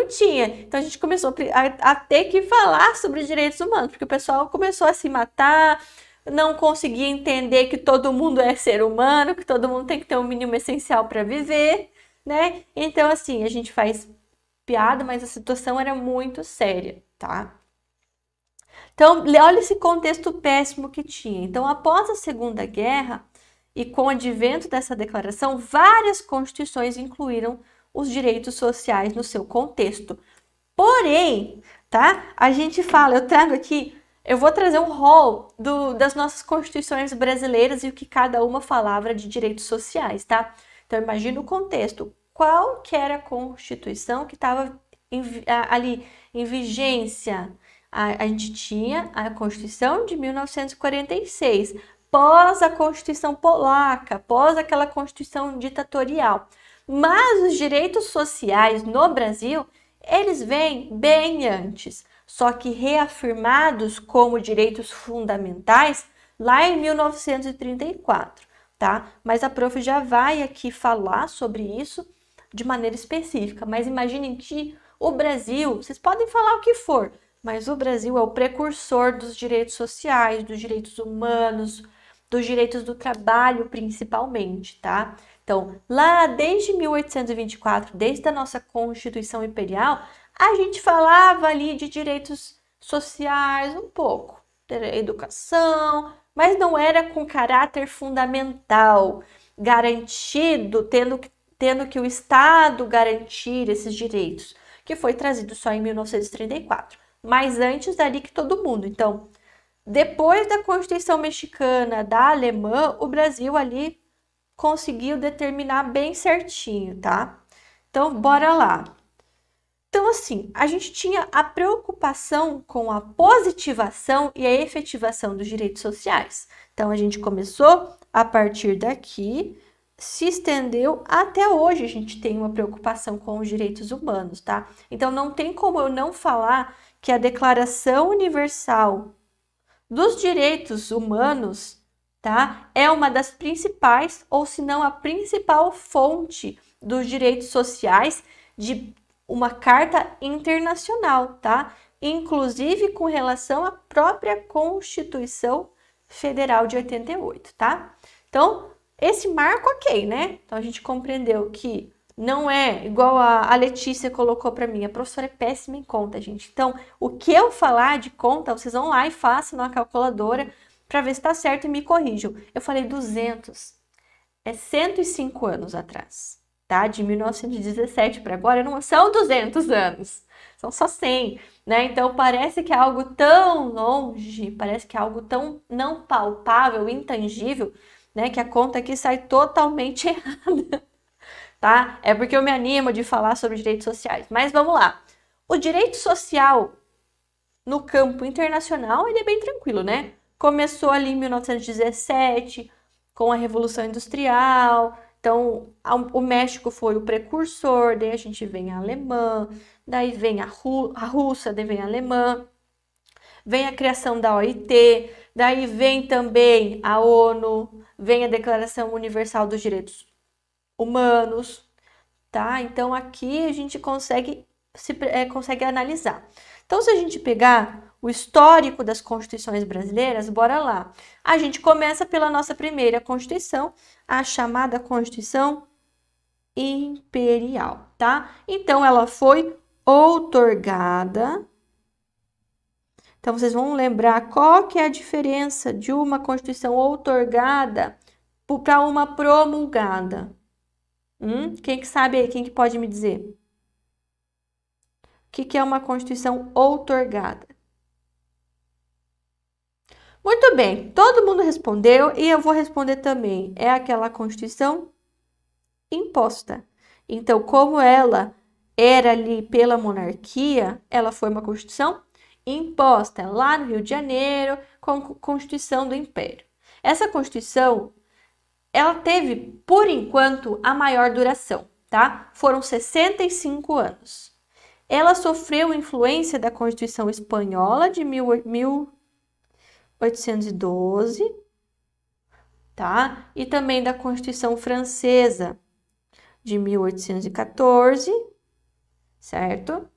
tinha. Então a gente começou a ter que falar sobre direitos humanos, porque o pessoal começou a se matar, não conseguia entender que todo mundo é ser humano, que todo mundo tem que ter um mínimo essencial para viver, né? Então, assim, a gente faz piada, mas a situação era muito séria, tá? Então, olha esse contexto péssimo que tinha. Então, após a Segunda Guerra, e com o advento dessa declaração, várias constituições incluíram os direitos sociais no seu contexto. Porém, tá? A gente fala, eu vou trazer um rol das nossas constituições brasileiras e o que cada uma falava de direitos sociais, tá? Então, imagina o contexto. Qual que era a Constituição que estava ali em vigência? A gente tinha a Constituição de 1946, pós a Constituição Polaca, pós aquela Constituição ditatorial. Mas os direitos sociais no Brasil, eles vêm bem antes, só que reafirmados como direitos fundamentais lá em 1934, tá? Mas a prof já vai aqui falar sobre isso de maneira específica, mas imaginem que o Brasil, vocês podem falar o que for, mas o Brasil é o precursor dos direitos sociais, dos direitos humanos, dos direitos do trabalho principalmente, tá? Então, lá desde 1824, desde a nossa Constituição Imperial, a gente falava ali de direitos sociais um pouco, educação, mas não era com caráter fundamental, garantido, tendo que o Estado garantir esses direitos, que foi trazido só em 1934, mas antes dali que todo mundo. Então, depois da Constituição Mexicana, da alemã, o Brasil ali conseguiu determinar bem certinho, tá? Então, bora lá. Então, assim, a gente tinha a preocupação com a positivação e a efetivação dos direitos sociais. Então, a gente começou a partir daqui, se estendeu até hoje. A gente tem uma preocupação com os direitos humanos, tá? Então, não tem como eu não falar que a Declaração Universal dos Direitos Humanos, tá? É uma das principais, ou se não a principal fonte dos direitos sociais de uma carta internacional, tá? Inclusive com relação à própria Constituição Federal de 88, tá? Então, esse marco, ok, né? Então, a gente compreendeu que não é igual a Letícia colocou para mim. A professora é péssima em conta, gente. Então, o que eu falar de conta, vocês vão lá e façam na calculadora para ver se está certo e me corrijam. Eu falei 200. É 105 anos atrás, tá? De 1917 para agora não são 200 anos. São só 100, né? Então, parece que é algo tão longe, parece que é algo tão não palpável, intangível, né? Que a conta aqui sai totalmente errada. Tá? É porque eu me animo de falar sobre direitos sociais. Mas vamos lá. O direito social no campo internacional, ele é bem tranquilo, né? Começou ali em 1917, com a Revolução Industrial. Então, o México foi o precursor, daí a gente vem a alemã, daí vem a russa, daí vem a alemã, vem a criação da OIT, daí vem também a ONU, vem a Declaração Universal dos Direitos Humanos, tá? Então, aqui a gente consegue analisar. Então, se a gente pegar o histórico das constituições brasileiras, bora lá. A gente começa pela nossa primeira Constituição, a chamada Constituição Imperial, tá? Então, ela foi outorgada. Então, vocês vão lembrar qual que é a diferença de uma Constituição outorgada para uma promulgada. Quem que sabe aí? Quem que pode me dizer? O que é uma Constituição outorgada? Muito bem, todo mundo respondeu e eu vou responder também. É aquela Constituição imposta. Então, como ela era ali pela monarquia, ela foi uma Constituição imposta lá no Rio de Janeiro, com a Constituição do Império. Essa Constituição, ela teve, por enquanto, a maior duração, tá? Foram 65 anos. Ela sofreu influência da Constituição Espanhola de 1812, tá? E também da Constituição Francesa de 1814, certo?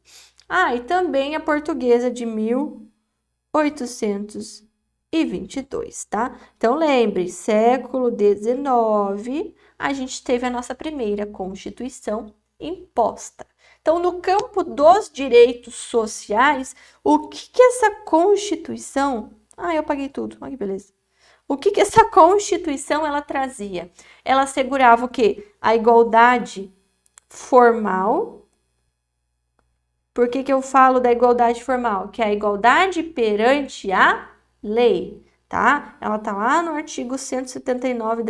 E também a Portuguesa de 1822, tá? Então, lembre, século XIX, a gente teve a nossa primeira Constituição imposta. Então, no campo dos direitos sociais, o que essa Constituição... eu apaguei tudo, olha que beleza. O que essa Constituição, ela trazia? Ela assegurava o quê? A igualdade formal Por que eu falo da igualdade formal? Que é a igualdade perante a lei, tá? Ela tá lá no artigo 179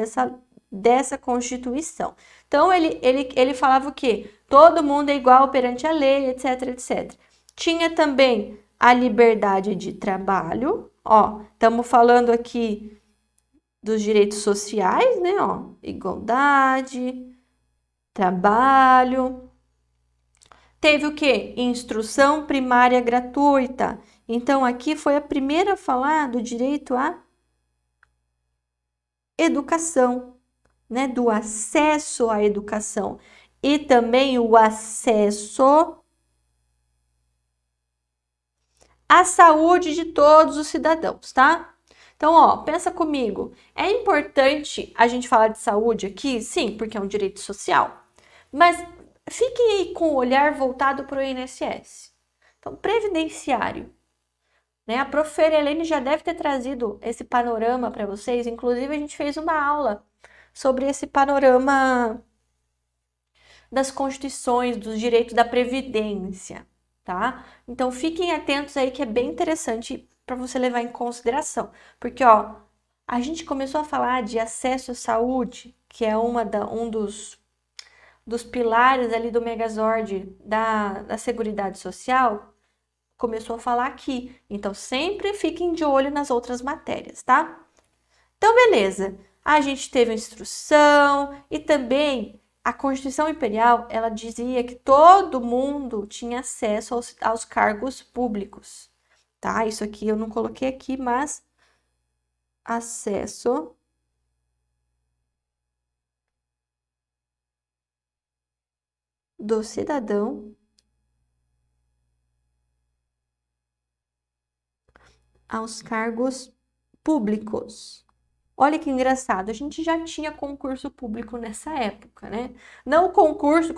dessa Constituição. Então, ele falava o quê? Todo mundo é igual perante a lei, etc, etc. Tinha também a liberdade de trabalho, ó, estamos falando aqui dos direitos sociais, né, ó, igualdade, trabalho. Teve o quê? Instrução primária gratuita. Então, aqui foi a primeira a falar do direito à educação, né, do acesso à educação e também o acesso à saúde de todos os cidadãos, tá? Então, ó, pensa comigo. É importante a gente falar de saúde aqui? Sim, porque é um direito social. Mas fique aí com o olhar voltado para o INSS. Então, previdenciário. Né? A prof. Helene já deve ter trazido esse panorama para vocês. Inclusive, a gente fez uma aula sobre esse panorama das constituições, dos direitos da previdência, tá? Então, fiquem atentos aí que é bem interessante para você levar em consideração. Porque, ó, a gente começou a falar de acesso à saúde, que é um dos pilares ali do Megazord da Seguridade Social, começou a falar aqui. Então, sempre fiquem de olho nas outras matérias, tá? Então, beleza. A gente teve instrução e também a Constituição Imperial, ela dizia que todo mundo tinha acesso aos cargos públicos, tá? Isso aqui eu não coloquei aqui, mas acesso do cidadão aos cargos públicos. Olha que engraçado, a gente já tinha concurso público nessa época, né? Não concurso,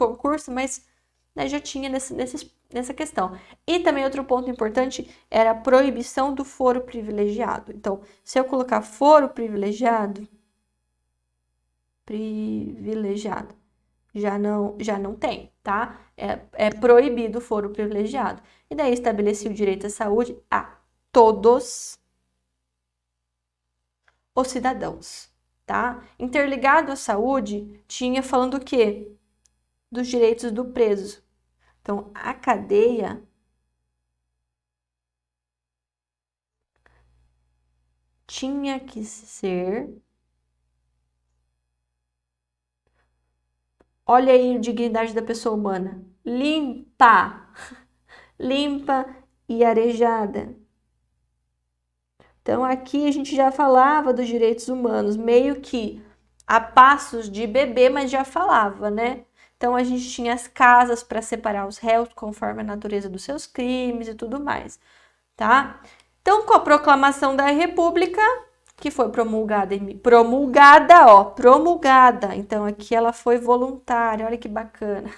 mas né, já tinha nessa questão. E também outro ponto importante era a proibição do foro privilegiado. Então, se eu colocar foro privilegiado, já não tem, tá? É proibido o foro privilegiado. E daí estabeleci o direito à saúde a todos os cidadãos, tá? Interligado à saúde, tinha falando o quê? Dos direitos do preso. Então, a cadeia tinha que ser... Olha aí a dignidade da pessoa humana. Limpa e arejada. Então, aqui a gente já falava dos direitos humanos, meio que a passos de bebê, mas já falava, né? Então, a gente tinha as casas para separar os réus conforme a natureza dos seus crimes e tudo mais, tá? Então, com a proclamação da República, que foi promulgada. Então, aqui ela foi voluntária, olha que bacana,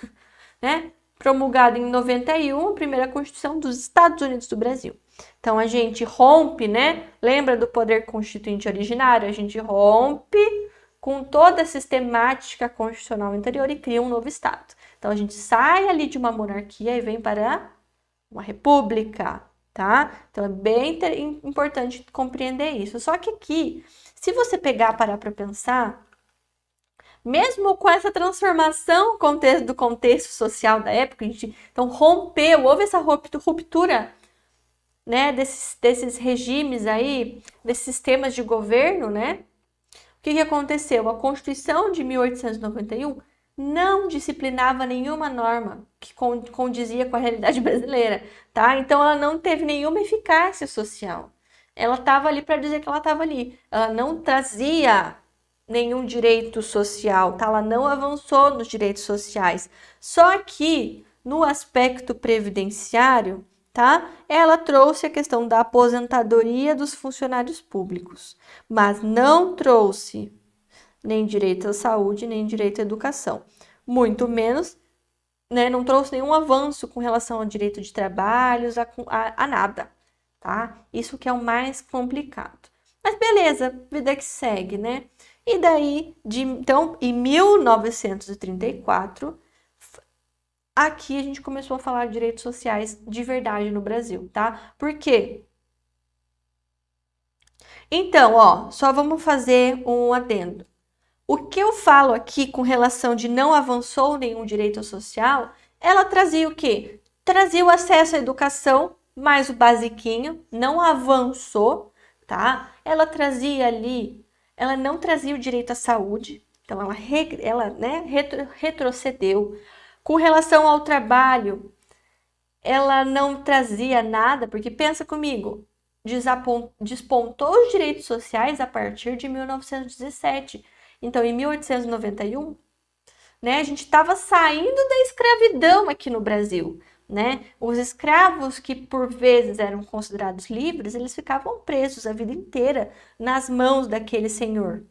né? Promulgada em 91, a primeira Constituição dos Estados Unidos do Brasil. Então, a gente rompe, né? Lembra do poder constituinte originário? A gente rompe com toda a sistemática constitucional anterior e cria um novo Estado. Então, a gente sai ali de uma monarquia e vem para uma república, tá? Então, é bem importante compreender isso. Só que aqui, se você parar para pensar, mesmo com essa transformação do contexto social da época, então rompeu, houve essa ruptura, né, desses regimes aí, desses sistemas de governo, né? O que aconteceu? A Constituição de 1891 não disciplinava nenhuma norma que condizia com a realidade brasileira, tá? Então, ela não teve nenhuma eficácia social. Ela estava ali para dizer que ela estava ali. Ela não trazia nenhum direito social, tá? Ela não avançou nos direitos sociais. Só que, no aspecto previdenciário, tá? Ela trouxe a questão da aposentadoria dos funcionários públicos, mas não trouxe nem direito à saúde, nem direito à educação. Muito menos, né, não trouxe nenhum avanço com relação ao direito de trabalhos, a nada, tá? Isso que é o mais complicado. Mas beleza, vida que segue, né? E daí, então, em 1934, aqui a gente começou a falar de direitos sociais de verdade no Brasil, tá? Por quê? Então, ó, só vamos fazer um adendo. O que eu falo aqui com relação de não avançou nenhum direito social, ela trazia o quê? Trazia o acesso à educação, mais o basiquinho, não avançou, tá? Ela trazia ali, ela não trazia o direito à saúde, então ela né, retrocedeu. Com relação ao trabalho, ela não trazia nada, porque pensa comigo, despontou os direitos sociais a partir de 1917. Então, em 1891, né, a gente estava saindo da escravidão aqui no Brasil, né? Os escravos que por vezes eram considerados livres, eles ficavam presos a vida inteira nas mãos daquele senhor,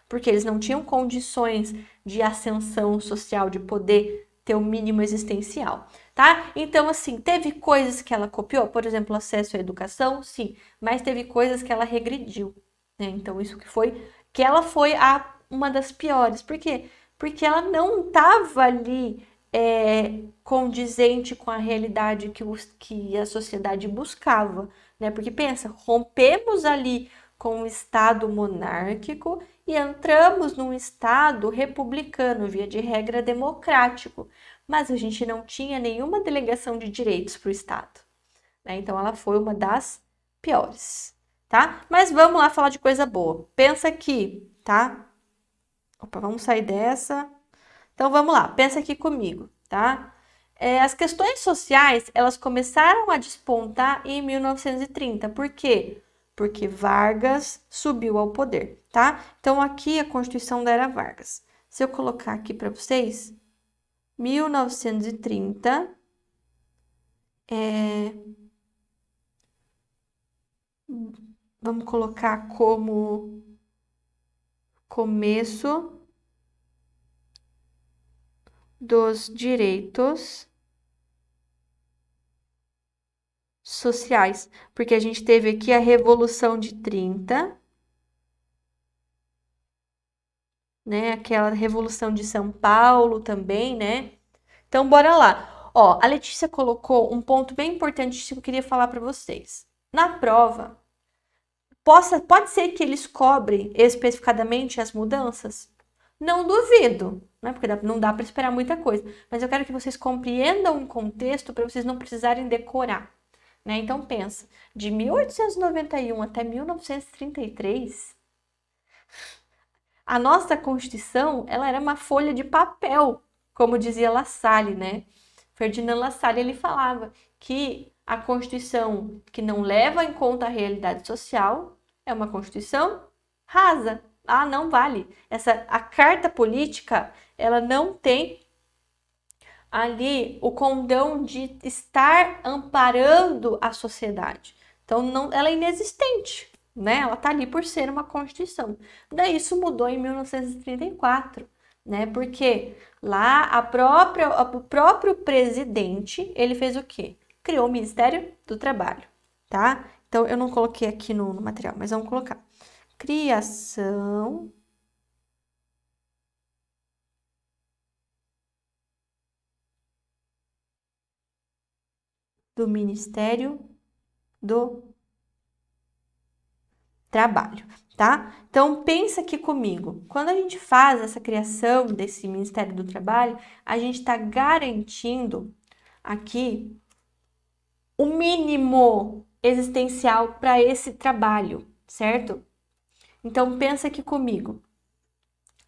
porque eles não tinham condições de ascensão social, de poder ter o mínimo existencial, tá? Então, assim, teve coisas que ela copiou, por exemplo, acesso à educação, sim, mas teve coisas que ela regrediu, né? Então, isso que ela foi uma das piores. Por quê? Porque ela não estava ali condizente com a realidade que a sociedade buscava, né? Porque pensa, rompemos ali com o Estado monárquico e entramos num Estado republicano, via de regra democrático, mas a gente não tinha nenhuma delegação de direitos para o Estado, né? Então ela foi uma das piores, tá? Mas vamos lá falar de coisa boa. Pensa aqui, tá? Opa, vamos sair dessa. Então vamos lá, pensa aqui comigo, tá? As questões sociais, elas começaram a despontar em 1930. Por quê? Porque Vargas subiu ao poder, tá? Então, aqui a Constituição da Era Vargas. Se eu colocar aqui para vocês, 1930, vamos colocar como começo dos direitos sociais, porque a gente teve aqui a Revolução de 30, né? Aquela Revolução de São Paulo também, né? Então, bora lá. Ó, a Letícia colocou um ponto bem importante que eu queria falar para vocês. Na prova, pode ser que eles cobrem especificadamente as mudanças? Não duvido, né? Porque não dá para esperar muita coisa. Mas eu quero que vocês compreendam o contexto para vocês não precisarem decorar, né? Então pensa, de 1891 até 1933, a nossa Constituição, ela era uma folha de papel, como dizia La Salle, né? Ferdinand La Salle, ele falava que a Constituição que não leva em conta a realidade social é uma Constituição rasa. Ah, não vale. A carta política, ela não tem ali o condão de estar amparando a sociedade. Então, ela é inexistente, né? Ela está ali por ser uma Constituição. Daí isso mudou em 1934, né? Porque lá o próprio presidente, ele fez o quê? Criou o Ministério do Trabalho, tá? Então, eu não coloquei aqui no material, mas vamos colocar. Criação do Ministério do Trabalho, tá? Então, pensa aqui comigo. Quando a gente faz essa criação desse Ministério do Trabalho, a gente está garantindo aqui o mínimo existencial para esse trabalho, certo? Então, pensa aqui comigo,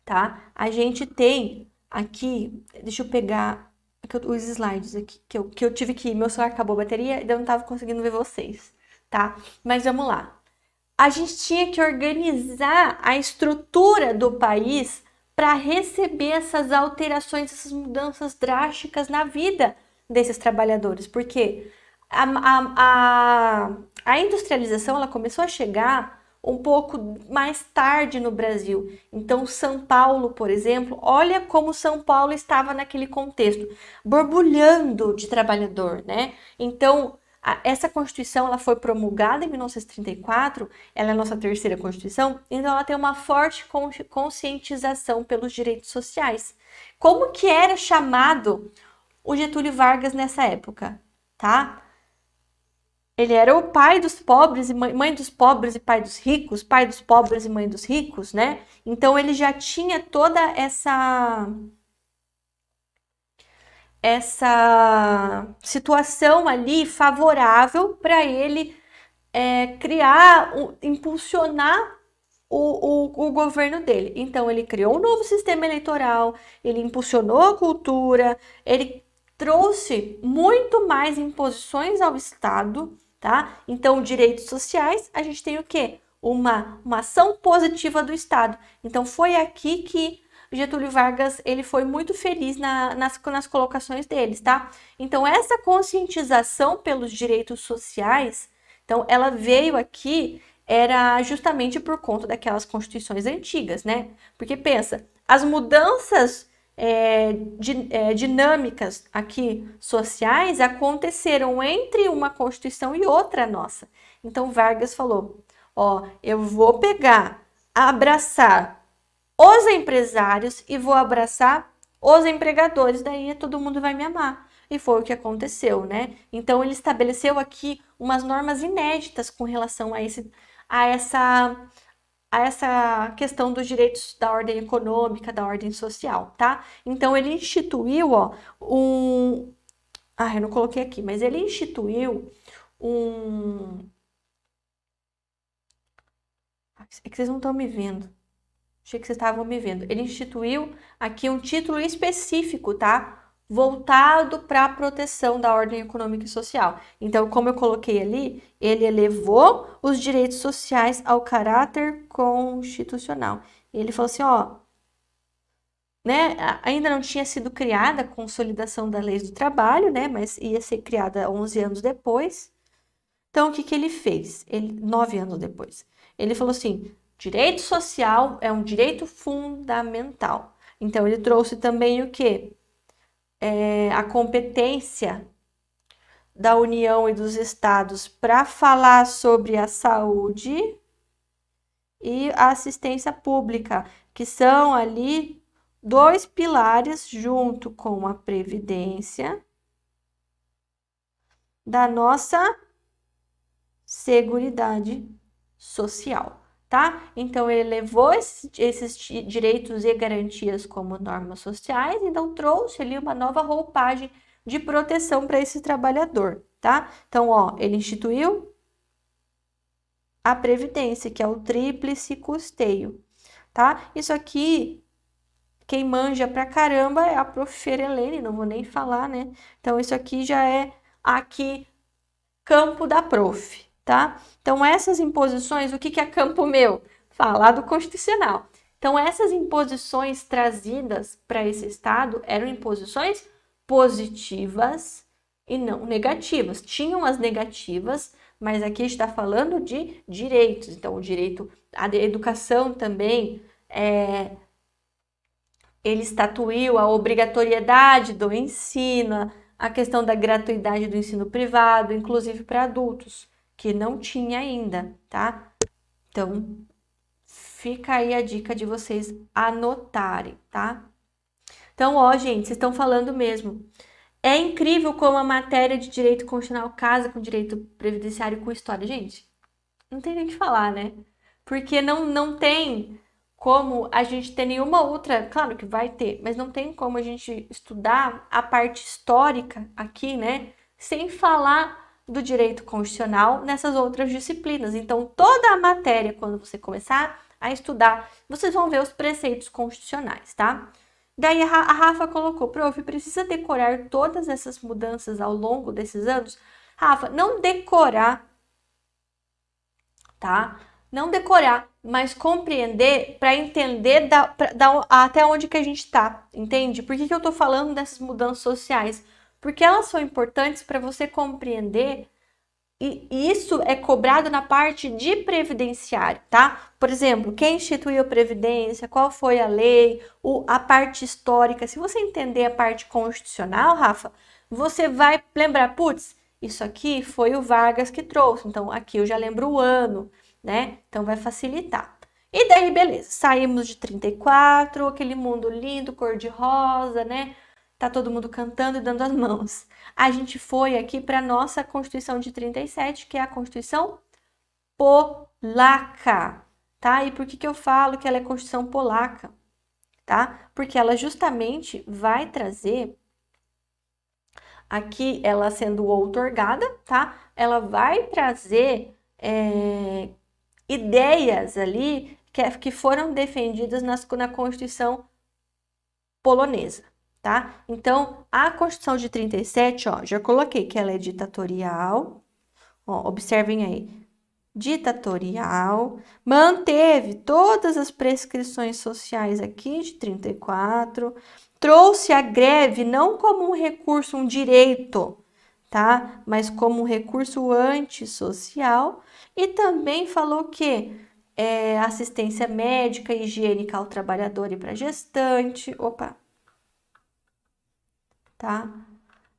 tá? A gente tem aqui, deixa eu pegar os slides aqui, que eu tive que, meu celular acabou a bateria e eu não estava conseguindo ver vocês, tá? Mas vamos lá. A gente tinha que organizar a estrutura do país para receber essas alterações, essas mudanças drásticas na vida desses trabalhadores, porque a industrialização, ela começou a chegar um pouco mais tarde no Brasil. Então, São Paulo, por exemplo, olha como São Paulo estava naquele contexto, borbulhando de trabalhador, né? Então, essa Constituição, ela foi promulgada em 1934, ela é a nossa terceira Constituição, então ela tem uma forte conscientização pelos direitos sociais. Como que era chamado o Getúlio Vargas nessa época, tá? Ele era o pai dos pobres e mãe dos pobres e pai dos ricos, pai dos pobres e mãe dos ricos, né? Então ele já tinha toda essa situação ali favorável para ele criar, impulsionar o governo dele. Então ele criou um novo sistema eleitoral, ele impulsionou a cultura, ele trouxe muito mais imposições ao Estado, tá? Então, direitos sociais, a gente tem o quê? Uma ação positiva do Estado. Então, foi aqui que Getúlio Vargas ele foi muito feliz nas colocações deles, tá? Então, essa conscientização pelos direitos sociais, então, ela veio aqui, era justamente por conta daquelas constituições antigas, né? Porque pensa, as mudanças dinâmicas aqui sociais aconteceram entre uma Constituição e outra nossa. Então Vargas falou, ó, eu vou abraçar os empresários e vou abraçar os empregadores, daí todo mundo vai me amar. E foi o que aconteceu, né? Então ele estabeleceu aqui umas normas inéditas com relação a essa questão dos direitos da ordem econômica, da ordem social, tá? Então, ele instituiu, ó, eu não coloquei aqui, mas ele instituiu É que vocês não estão me vendo. Achei que vocês estavam me vendo. Ele instituiu aqui um título específico, tá? Voltado para a proteção da ordem econômica e social. Então, como eu coloquei ali, ele elevou os direitos sociais ao caráter constitucional. Ele falou assim, ó, né, ainda não tinha sido criada a consolidação da lei do trabalho, né, mas ia ser criada 11 anos depois. Então, o que ele fez? 9 anos depois. Ele falou assim, direito social é um direito fundamental. Então, ele trouxe também o quê? A competência da União e dos Estados para falar sobre a saúde e a assistência pública, que são ali 2 pilares junto com a previdência da nossa seguridade social, tá? Então, ele levou esses direitos e garantias como normas sociais, então trouxe ali uma nova roupagem de proteção para esse trabalhador, tá? Então, ó, ele instituiu a previdência, que é o tríplice custeio, tá? Isso aqui, quem manja pra caramba é a prof. Ferelene, não vou nem falar, né? Então, isso aqui já é aqui campo da prof, tá? Então, essas imposições, o que é campo meu? Falar do Constitucional. Então, essas imposições trazidas para esse Estado eram imposições positivas e não negativas. Tinham as negativas, mas aqui está falando de direitos. Então, o direito à educação também, ele estatuiu a obrigatoriedade do ensino, a questão da gratuidade do ensino privado, inclusive para adultos, que não tinha ainda, tá? Então, fica aí a dica de vocês anotarem, tá? Então, ó, gente, vocês estão falando mesmo. É incrível como a matéria de direito constitucional casa com direito previdenciário e com história. Gente, não tem nem o que falar, né? Porque não tem como a gente ter nenhuma outra... Claro que vai ter, mas não tem como a gente estudar a parte histórica aqui, né? Sem falar do direito constitucional nessas outras disciplinas. Então, toda a matéria, quando você começar a estudar, vocês vão ver os preceitos constitucionais, tá? Daí a Rafa colocou, prof, precisa decorar todas essas mudanças ao longo desses anos? Rafa, não decorar, tá? Não decorar, mas compreender para entender até onde que a gente está, entende? Por que eu tô falando dessas mudanças sociais? Porque elas são importantes para você compreender, e isso é cobrado na parte de previdenciário, tá? Por exemplo, quem instituiu a previdência, qual foi a lei, a parte histórica. Se você entender a parte constitucional, Rafa, você vai lembrar, putz, isso aqui foi o Vargas que trouxe, então aqui eu já lembro o ano, né? Então vai facilitar. E daí, beleza, saímos de 34, aquele mundo lindo, cor-de-rosa, né? Tá todo mundo cantando e dando as mãos. A gente foi aqui para nossa Constituição de 37, que é a Constituição polaca, tá? E por que eu falo que ela é Constituição polaca, tá? Porque ela justamente vai trazer, aqui ela sendo outorgada, tá? Ela vai trazer ideias ali que foram defendidas na Constituição polonesa, tá? Então, a Constituição de 37, ó, já coloquei que ela é ditatorial, ó, observem aí, ditatorial, manteve todas as prescrições sociais aqui de 34, trouxe a greve não como um recurso, um direito, tá? Mas como um recurso antissocial, e também falou que assistência médica e higiênica ao trabalhador e para gestante, tá?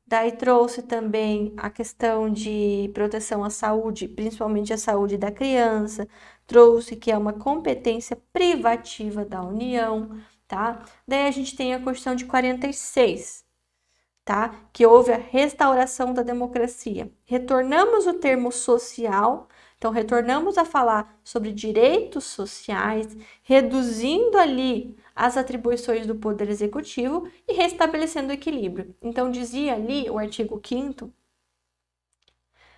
Daí trouxe também a questão de proteção à saúde, principalmente a saúde da criança, trouxe que é uma competência privativa da União, tá? Daí a gente tem a Constituição de 46, tá? Que houve a restauração da democracia. Retornamos o termo social, então retornamos a falar sobre direitos sociais, reduzindo ali as atribuições do Poder Executivo e restabelecendo o equilíbrio. Então, dizia ali o artigo 5º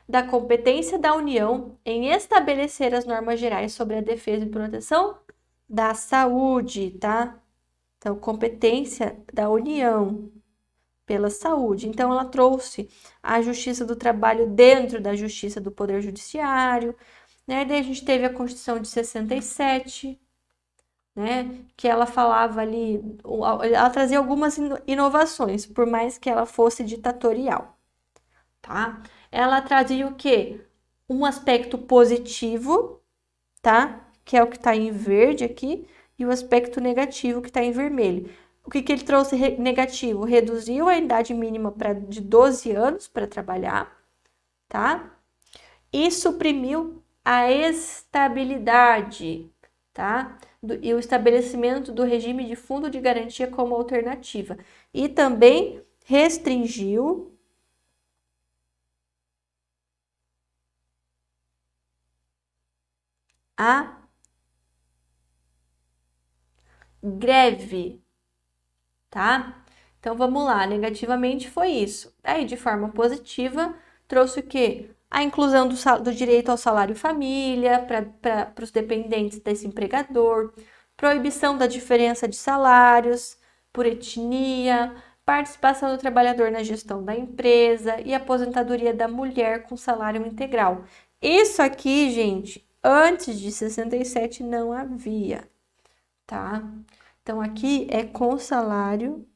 da competência da União em estabelecer as normas gerais sobre a defesa e proteção da saúde, tá? Então, competência da União pela saúde. Então, ela trouxe a Justiça do Trabalho dentro da Justiça do Poder Judiciário, né? Daí a gente teve a Constituição de 67, né? Que ela falava ali, ela trazia algumas inovações, por mais que ela fosse ditatorial, tá? Ela trazia o quê? Um aspecto positivo, tá? Que é o que está em verde aqui, e o aspecto negativo que está em vermelho. O que ele trouxe negativo? Reduziu a idade mínima de 12 anos para trabalhar, tá? E suprimiu a estabilidade, tá? E o estabelecimento do regime de fundo de garantia como alternativa. E também restringiu a greve, tá? Então, vamos lá, negativamente foi isso. Aí, de forma positiva, trouxe o quê? A inclusão do direito ao salário família para os dependentes desse empregador, proibição da diferença de salários por etnia, participação do trabalhador na gestão da empresa e aposentadoria da mulher com salário integral. Isso aqui, gente, antes de 67 não havia, tá? Então, aqui é com salário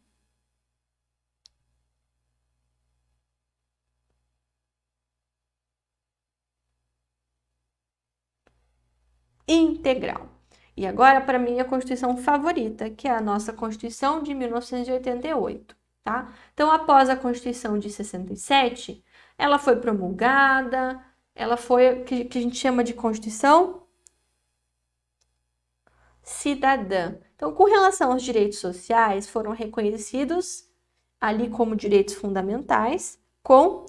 integral. E agora, para mim, a Constituição favorita, que é a nossa Constituição de 1988, tá? Então, após a Constituição de 67, ela foi promulgada, ela foi, que a gente chama de Constituição cidadã. Então, com relação aos direitos sociais, foram reconhecidos ali como direitos fundamentais com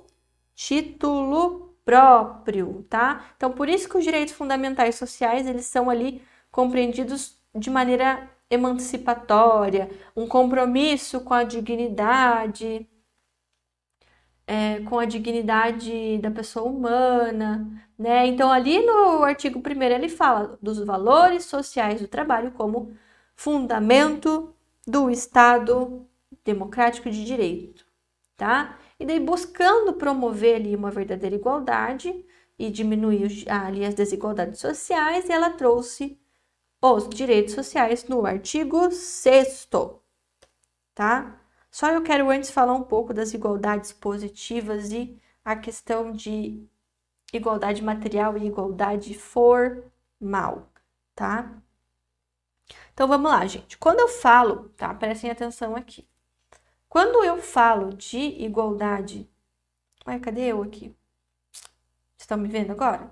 título próprio, tá? Então, por isso que os direitos fundamentais sociais, eles são ali compreendidos de maneira emancipatória, um compromisso com a dignidade, da pessoa humana, né? Então, ali no artigo 1º, ele fala dos valores sociais do trabalho como fundamento do Estado democrático de direito, tá? E daí, buscando promover ali uma verdadeira igualdade e diminuir ali as desigualdades sociais, ela trouxe os direitos sociais no artigo 6º, tá? Só eu quero antes falar um pouco das igualdades positivas e a questão de igualdade material e igualdade formal, tá? Então, vamos lá, gente. Quando eu falo, tá? Prestem atenção aqui. Quando eu falo de igualdade... Ué, cadê eu aqui? Vocês estão me vendo agora?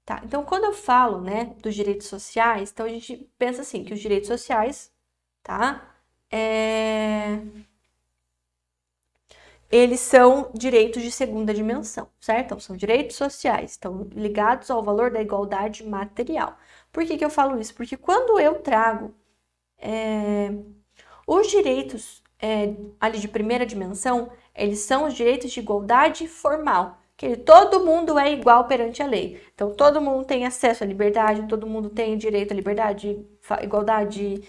Tá, então quando eu falo, né, dos direitos sociais, então a gente pensa assim, que os direitos sociais, tá? eles são direitos de segunda dimensão, certo? Então, são direitos sociais, estão ligados ao valor da igualdade material. Por que eu falo isso? Porque quando eu trago os direitos ali de primeira dimensão, eles são os direitos de igualdade formal, que todo mundo é igual perante a lei. Então, todo mundo tem acesso à liberdade, todo mundo tem direito à liberdade, igualdade,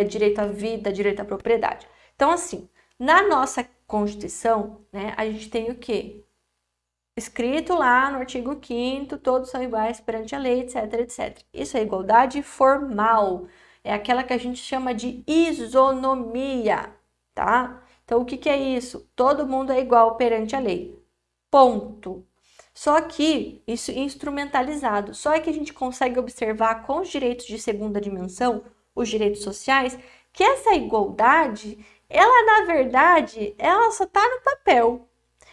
direito à vida, direito à propriedade. Então, assim, na nossa Constituição, né, a gente tem o quê? Escrito lá no artigo 5º, todos são iguais perante a lei, etc, etc. Isso é igualdade formal, é aquela que a gente chama de isonomia, tá? Então, o que é isso? Todo mundo é igual perante a lei, ponto. Só que, isso instrumentalizado, só que a gente consegue observar com os direitos de segunda dimensão, os direitos sociais, que essa igualdade, ela na verdade, ela só está no papel.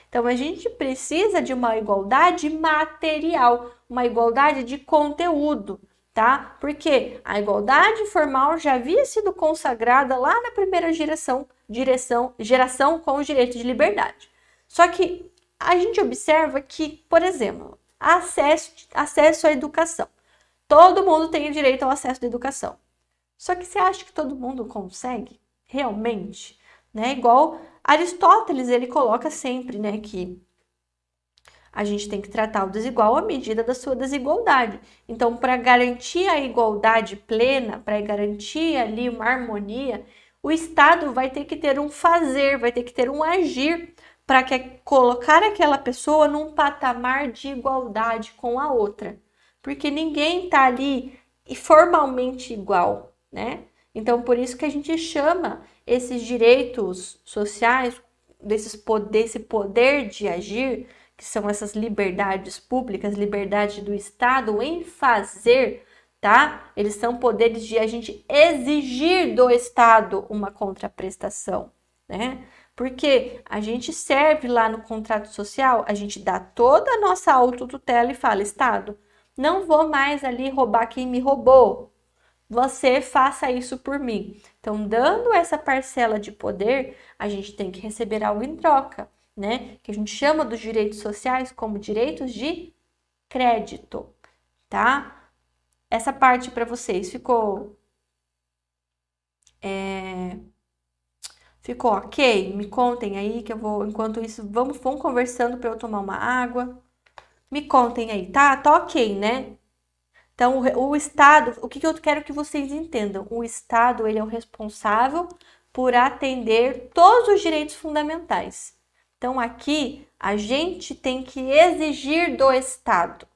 Então, a gente precisa de uma igualdade material, uma igualdade de conteúdo, tá? Porque a igualdade formal já havia sido consagrada lá na primeira geração com os direitos de liberdade. Só que a gente observa que, por exemplo, acesso à educação. Todo mundo tem o direito ao acesso à educação. Só que você acha que todo mundo consegue? Realmente? Né? Igual Aristóteles, ele coloca sempre, né, que a gente tem que tratar o desigual à medida da sua desigualdade. Então, para garantir a igualdade plena, para garantir ali uma harmonia, o Estado vai ter que ter um fazer, vai ter que ter um agir para colocar aquela pessoa num patamar de igualdade com a outra. Porque ninguém está ali formalmente igual, né? Então, por isso que a gente chama esses direitos sociais, desse poder de agir, que são essas liberdades públicas, liberdade do Estado em fazer, tá? Eles são poderes de a gente exigir do Estado uma contraprestação, né? Porque a gente serve lá no contrato social, a gente dá toda a nossa autotutela e fala, Estado, não vou mais ali roubar quem me roubou. Você faça isso por mim. Então, dando essa parcela de poder, a gente tem que receber algo em troca, né? Que a gente chama dos direitos sociais como direitos de crédito, tá? Essa parte para vocês ficou ok? Me contem aí que eu vou, enquanto isso, vamos conversando para eu tomar uma água. Me contem aí, tá? Tá ok, né? Então, o Estado, o que eu quero que vocês entendam? O Estado, ele é o responsável por atender todos os direitos fundamentais. Então, aqui, a gente tem que exigir do Estado,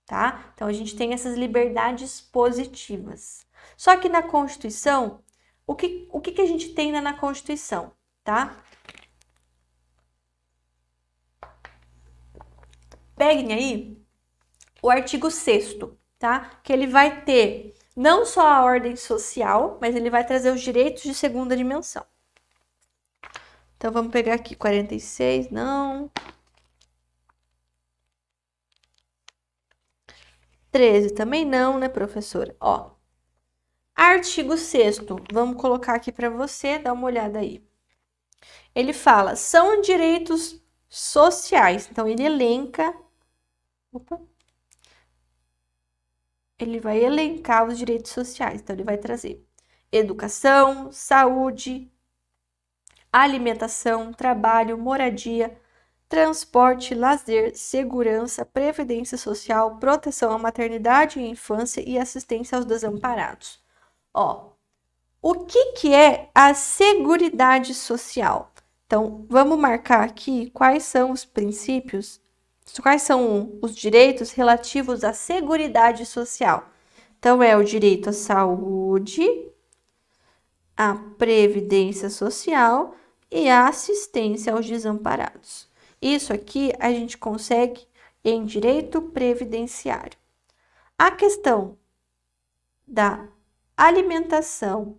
tá? Então, a gente tem essas liberdades positivas. Só que na Constituição, o que a gente tem na Constituição, tá? Peguem aí o artigo 6º, tá? Que ele vai ter não só a ordem social, mas ele vai trazer os direitos de segunda dimensão. Então, vamos pegar aqui 46, não. 13 também não, né, professora? Ó, artigo 6º, vamos colocar aqui para você, dá uma olhada aí. Ele fala, são direitos sociais. Então, ele elenca... Opa! Ele vai elencar os direitos sociais. Então, ele vai trazer educação, saúde, alimentação, trabalho, moradia, transporte, lazer, segurança, previdência social, proteção à maternidade e infância e assistência aos desamparados. Ó, o que é a Seguridade Social? Então, vamos marcar aqui quais são os princípios, quais são os direitos relativos à Seguridade Social. Então, é o direito à saúde, à previdência social e à assistência aos desamparados. Isso aqui a gente consegue em direito previdenciário. A questão da alimentação,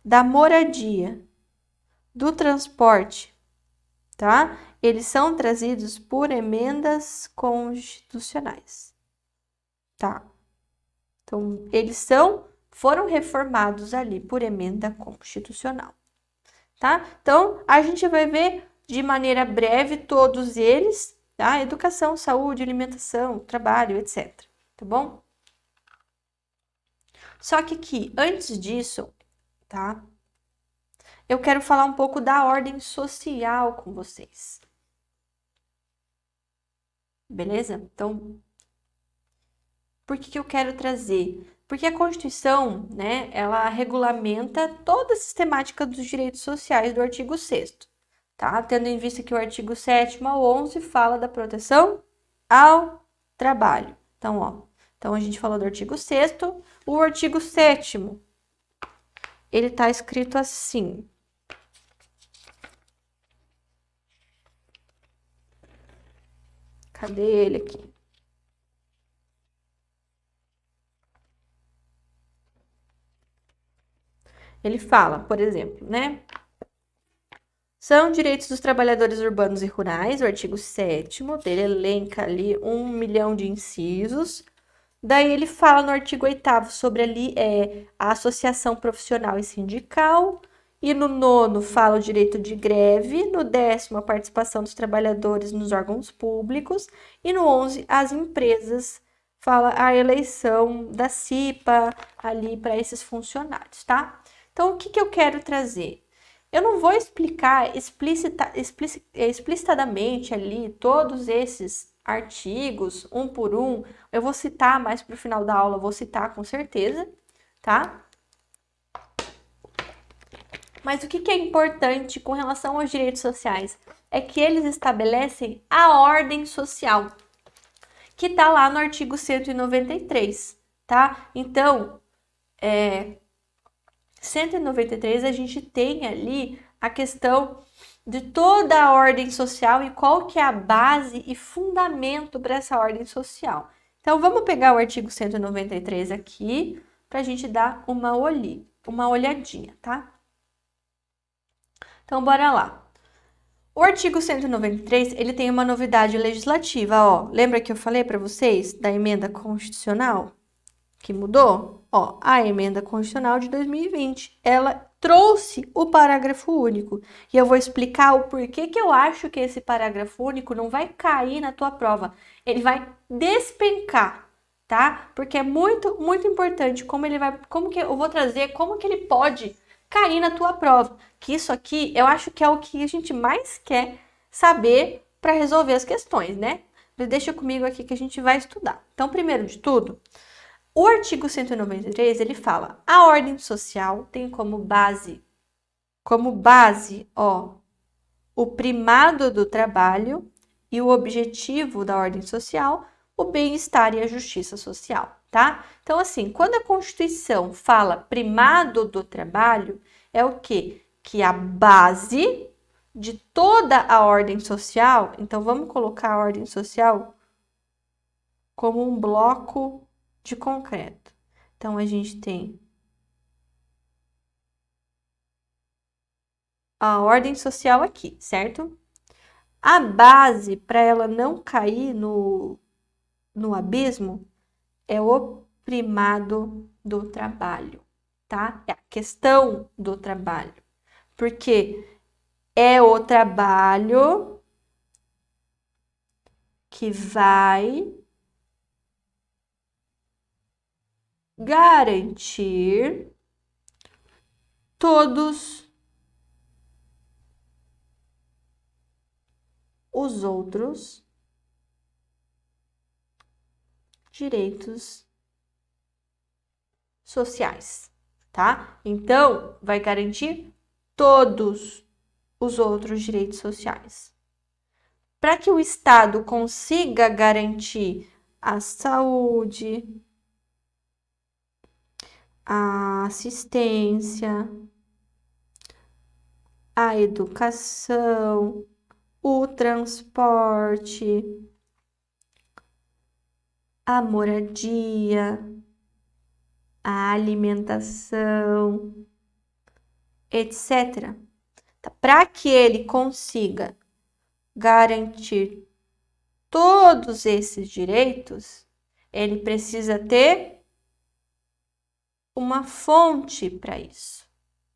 da moradia, do transporte, tá? Eles são trazidos por emendas constitucionais, tá? Então, eles são foram reformados ali por emenda constitucional, tá? Então, a gente vai ver de maneira breve todos eles, tá? Educação, saúde, alimentação, trabalho, etc, tá bom? Só que aqui, antes disso, tá? Eu quero falar um pouco da ordem social com vocês. Beleza? Então, por que eu quero trazer? Porque a Constituição, né, ela regulamenta toda a sistemática dos direitos sociais do artigo 6º, tá? Tendo em vista que o artigo 7º ao 11 fala da proteção ao trabalho. Então, ó, então a gente falou do artigo 6º, o artigo 7º, ele tá escrito assim: cadê ele aqui? Ele fala, por exemplo, né? São direitos dos trabalhadores urbanos e rurais, o artigo 7º, ele elenca ali 1 milhão de incisos. Daí ele fala no artigo 8º sobre ali a associação profissional e sindical. E no 9º fala o direito de greve, no 10º a participação dos trabalhadores nos órgãos públicos e no 11º as empresas, fala a eleição da CIPA ali para esses funcionários, tá? Então, o que eu quero trazer? Eu não vou explicar explicitadamente ali todos esses artigos, um por um. Eu vou citar mais para o final da aula, vou citar com certeza, tá? Mas o que é importante com relação aos direitos sociais? É que eles estabelecem a ordem social, que está lá no artigo 193, tá? Então, 193 a gente tem ali a questão de toda a ordem social e qual que é a base e fundamento para essa ordem social. Então, vamos pegar o artigo 193 aqui para a gente dar uma olhadinha, tá? Então, bora lá. O artigo 193, ele tem uma novidade legislativa, ó. Lembra que eu falei para vocês da emenda constitucional que mudou? Ó, a emenda constitucional de 2020, ela trouxe o parágrafo único. E eu vou explicar o porquê que eu acho que esse parágrafo único não vai cair na tua prova. Ele vai despencar, tá? Porque é muito, muito importante como que ele pode cair na tua prova. Que isso aqui, eu acho que é o que a gente mais quer saber para resolver as questões, né? Deixa comigo aqui que a gente vai estudar. Então, primeiro de tudo, o artigo 193, ele fala: a ordem social tem como base, ó, o primado do trabalho e o objetivo da ordem social, o bem-estar e a justiça social, tá? Então, assim, quando a Constituição fala primado do trabalho, é o quê? Que a base de toda a ordem social, então vamos colocar a ordem social como um bloco de concreto. Então, a gente tem a ordem social aqui, certo? A base, para ela não cair no abismo, é o primado do trabalho, tá? É a questão do trabalho. Porque é o trabalho que vai garantir todos os outros direitos sociais, tá? Então, vai garantir todos os outros direitos sociais. Para que o Estado consiga garantir a saúde, a assistência, a educação, o transporte, a moradia, a alimentação, etc. Para que ele consiga garantir todos esses direitos, ele precisa ter uma fonte para isso,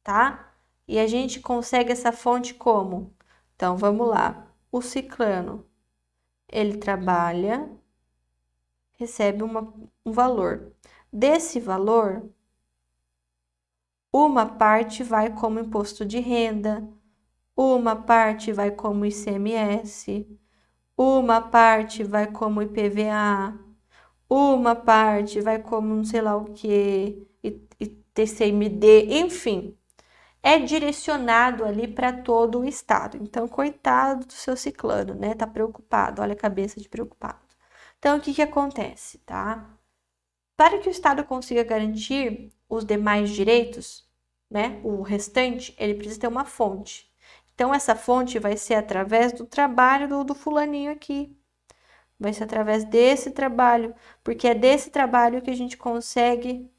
tá? E a gente consegue essa fonte como? Então, vamos lá. O ciclano, ele trabalha, recebe um valor. Desse valor, uma parte vai como imposto de renda, uma parte vai como ICMS, uma parte vai como IPVA, uma parte vai como não sei lá o que, TCMD, enfim. É direcionado ali para todo o estado. Então, coitado do seu ciclano, né? Tá preocupado, olha a cabeça de preocupado. Então, o que que acontece, tá? Para que o estado consiga garantir os demais direitos, né? O restante, ele precisa ter uma fonte. Então, essa fonte vai ser através do trabalho do fulaninho aqui. Vai ser através desse trabalho, porque é desse trabalho que a gente consegue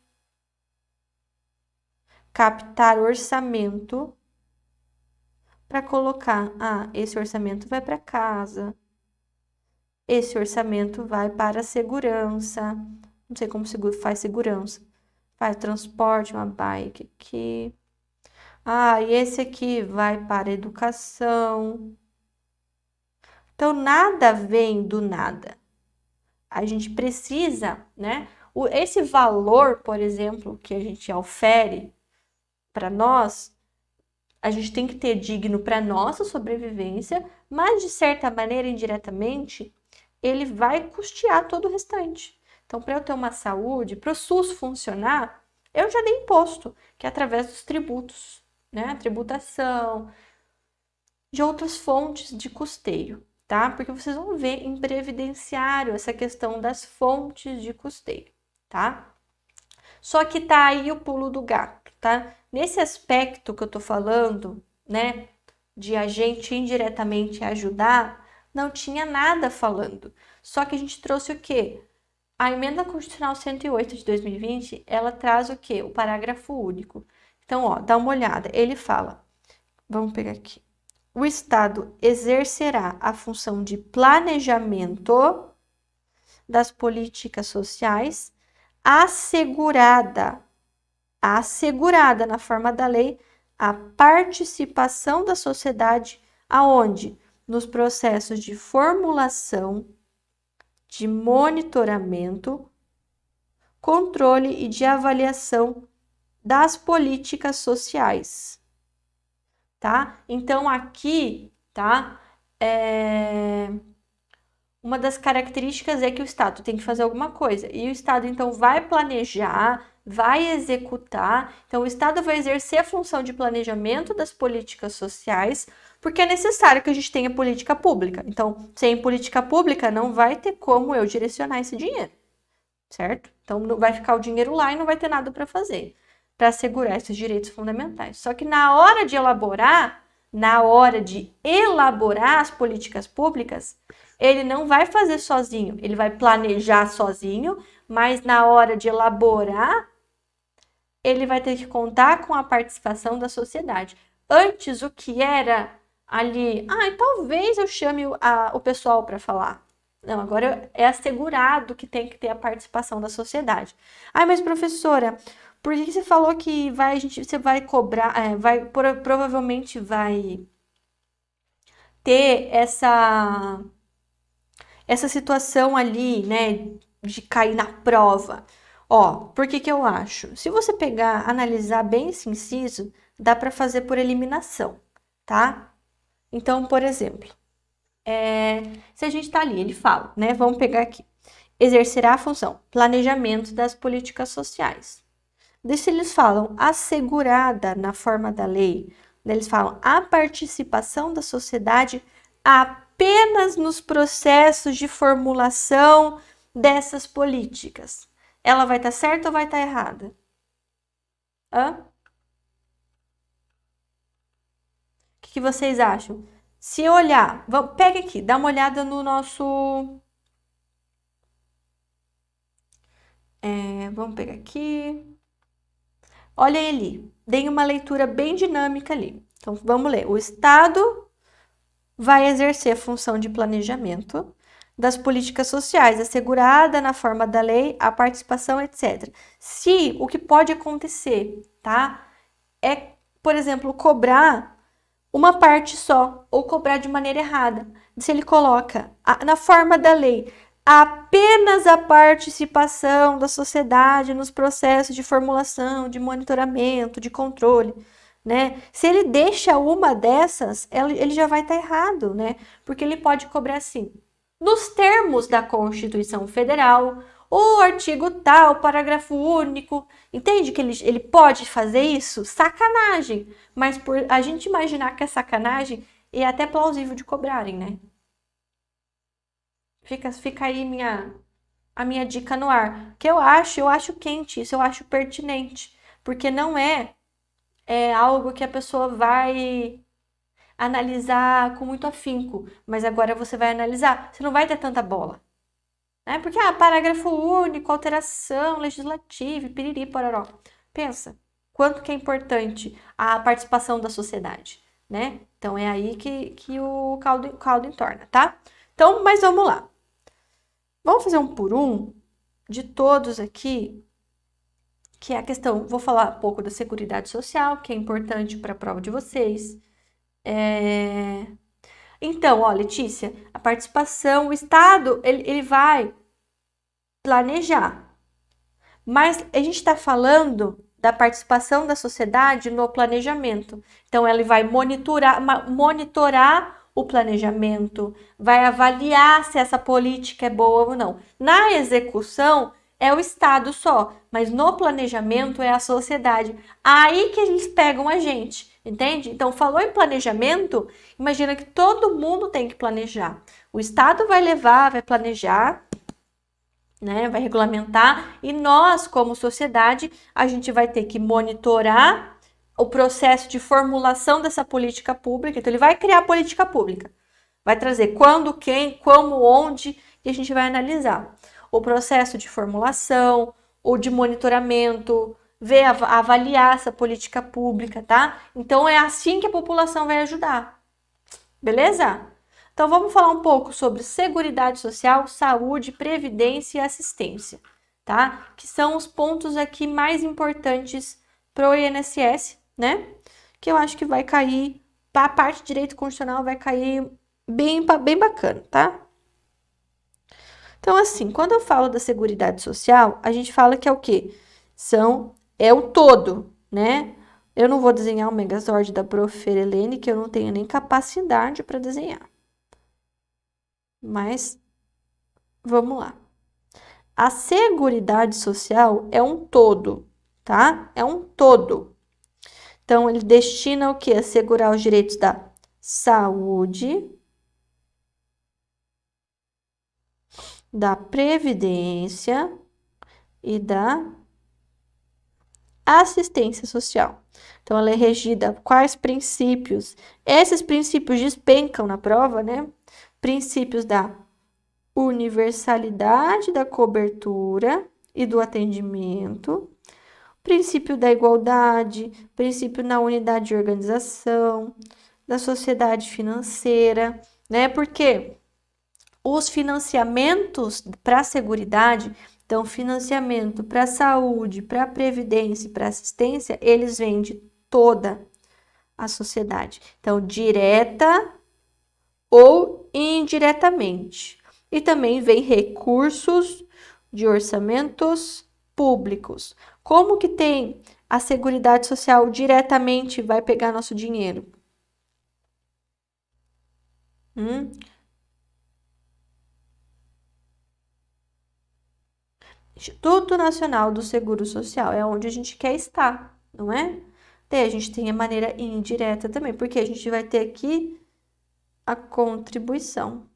captar orçamento para colocar, esse orçamento vai para casa, esse orçamento vai para a segurança, não sei como faz segurança, faz transporte, uma bike aqui, e esse aqui vai para a educação. Então, nada vem do nada. A gente precisa, né? Esse valor, por exemplo, que a gente ofere para nós, a gente tem que ter digno para nossa sobrevivência, mas de certa maneira, indiretamente, ele vai custear todo o restante. Então, para eu ter uma saúde, para o SUS funcionar, eu já dei imposto, que é através dos tributos, né? Tributação, de outras fontes de custeio, tá? Porque vocês vão ver em previdenciário essa questão das fontes de custeio, tá? Só que tá aí o pulo do gato, tá? Nesse aspecto que eu tô falando, né, de a gente indiretamente ajudar, não tinha nada falando. Só que a gente trouxe o quê? A Emenda Constitucional 108 de 2020, ela traz o quê? O parágrafo único. Então, ó, dá uma olhada. Ele fala, vamos pegar aqui. O Estado exercerá a função de planejamento das políticas sociais assegurada na forma da lei a participação da sociedade aonde? Nos processos de formulação, de monitoramento, controle e de avaliação das políticas sociais, tá? Então, aqui, tá? Uma das características é que o Estado tem que fazer alguma coisa. E o Estado, então, vai planejar, vai executar. Então, o Estado vai exercer a função de planejamento das políticas sociais, porque é necessário que a gente tenha política pública. Então, sem política pública, não vai ter como eu direcionar esse dinheiro, certo? Então, não vai ficar o dinheiro lá e não vai ter nada para fazer, para assegurar esses direitos fundamentais. Só que na hora de elaborar as políticas públicas, ele não vai fazer sozinho, ele vai planejar sozinho, mas na hora de elaborar, ele vai ter que contar com a participação da sociedade. Antes, o que era ali, talvez eu chame o pessoal para falar. Não, agora é assegurado que tem que ter a participação da sociedade. Mas professora, por que você falou que você vai cobrar, provavelmente vai ter essa situação ali, né, de cair na prova? Por que eu acho? Se você analisar bem esse inciso, dá para fazer por eliminação, tá? Então, por exemplo, se a gente tá ali, ele fala, né, vamos pegar aqui, exercerá a função, planejamento das políticas sociais. Se eles falam assegurada na forma da lei, né, eles falam a participação da sociedade apenas nos processos de formulação dessas políticas. Ela vai estar certa ou vai estar errada? O que vocês acham? Se eu olhar, pega aqui, dá uma olhada no nosso... vamos pegar aqui. Olha aí ali, dei uma leitura bem dinâmica ali. Então, vamos ler. O Estado vai exercer a função de planejamento. das políticas sociais, assegurada na forma da lei, a participação, etc. Se o que pode acontecer, tá? É, por exemplo, cobrar uma parte só, ou cobrar de maneira errada. Se ele coloca na forma da lei apenas a participação da sociedade nos processos de formulação, de monitoramento, de controle, né? Se ele deixa uma dessas, ele já vai estar errado, né? Porque ele pode cobrar assim, nos termos da Constituição Federal, o artigo tal, parágrafo único, entende que ele pode fazer isso? Sacanagem, mas por a gente imaginar que é sacanagem, é até plausível de cobrarem, né? Fica aí a minha dica no ar. Que eu acho quente isso, eu acho pertinente, porque não é algo que a pessoa vai analisar com muito afinco, mas agora você vai analisar, você não vai ter tanta bola, né? Porque, parágrafo único, alteração legislativa, piriri, pororó. Pensa, quanto que é importante a participação da sociedade, né? Então, é aí que o caldo entorna, tá? Então, mas vamos lá. Vamos fazer um por um de todos aqui, que é a questão, vou falar um pouco da Seguridade Social, que é importante para a prova de vocês. Então, ó, Letícia, a participação, o Estado, ele vai planejar, mas a gente está falando da participação da sociedade no planejamento. Então, ele vai monitorar o planejamento, vai avaliar se essa política é boa ou não. Na execução, é o Estado só, mas no planejamento é a sociedade. Aí que eles pegam a gente, entende? Então, falou em planejamento, imagina que todo mundo tem que planejar. O Estado vai levar, vai planejar, né? Vai regulamentar, e nós, como sociedade, a gente vai ter que monitorar o processo de formulação dessa política pública. Então, ele vai criar a política pública, vai trazer quando, quem, como, onde, e a gente vai analisar o processo de formulação, ou de monitoramento, avaliar essa política pública, tá? Então, é assim que a população vai ajudar, beleza? Então, vamos falar um pouco sobre Seguridade Social, Saúde, Previdência e Assistência, tá? Que são os pontos aqui mais importantes para o INSS, né? Que eu acho que vai cair, a parte de direito constitucional vai cair bem bacana, tá? Então, assim, quando eu falo da Seguridade Social, a gente fala que é o quê? É o todo, né? Eu não vou desenhar o Megazord da Prof. Helene, que eu não tenho nem capacidade para desenhar. Mas, vamos lá. A Seguridade Social é um todo, tá? É um todo. Então, ele destina o quê? Assegurar os direitos da saúde, da previdência e da assistência social. Então, ela é regida por quais princípios? Esses princípios despencam na prova, né? Princípios da universalidade da cobertura e do atendimento, princípio da igualdade, princípio na unidade de organização, da sociedade financeira, né? Porque os financiamentos para a Seguridade, então financiamento para a saúde, para a previdência e para a assistência, eles vêm de toda a sociedade. Então, direta ou indiretamente. E também vem recursos de orçamentos públicos. Como que tem a Seguridade Social diretamente vai pegar nosso dinheiro? Instituto Nacional do Seguro Social é onde a gente quer estar, não é? Daí a gente tem a maneira indireta também, porque a gente vai ter aqui a contribuição,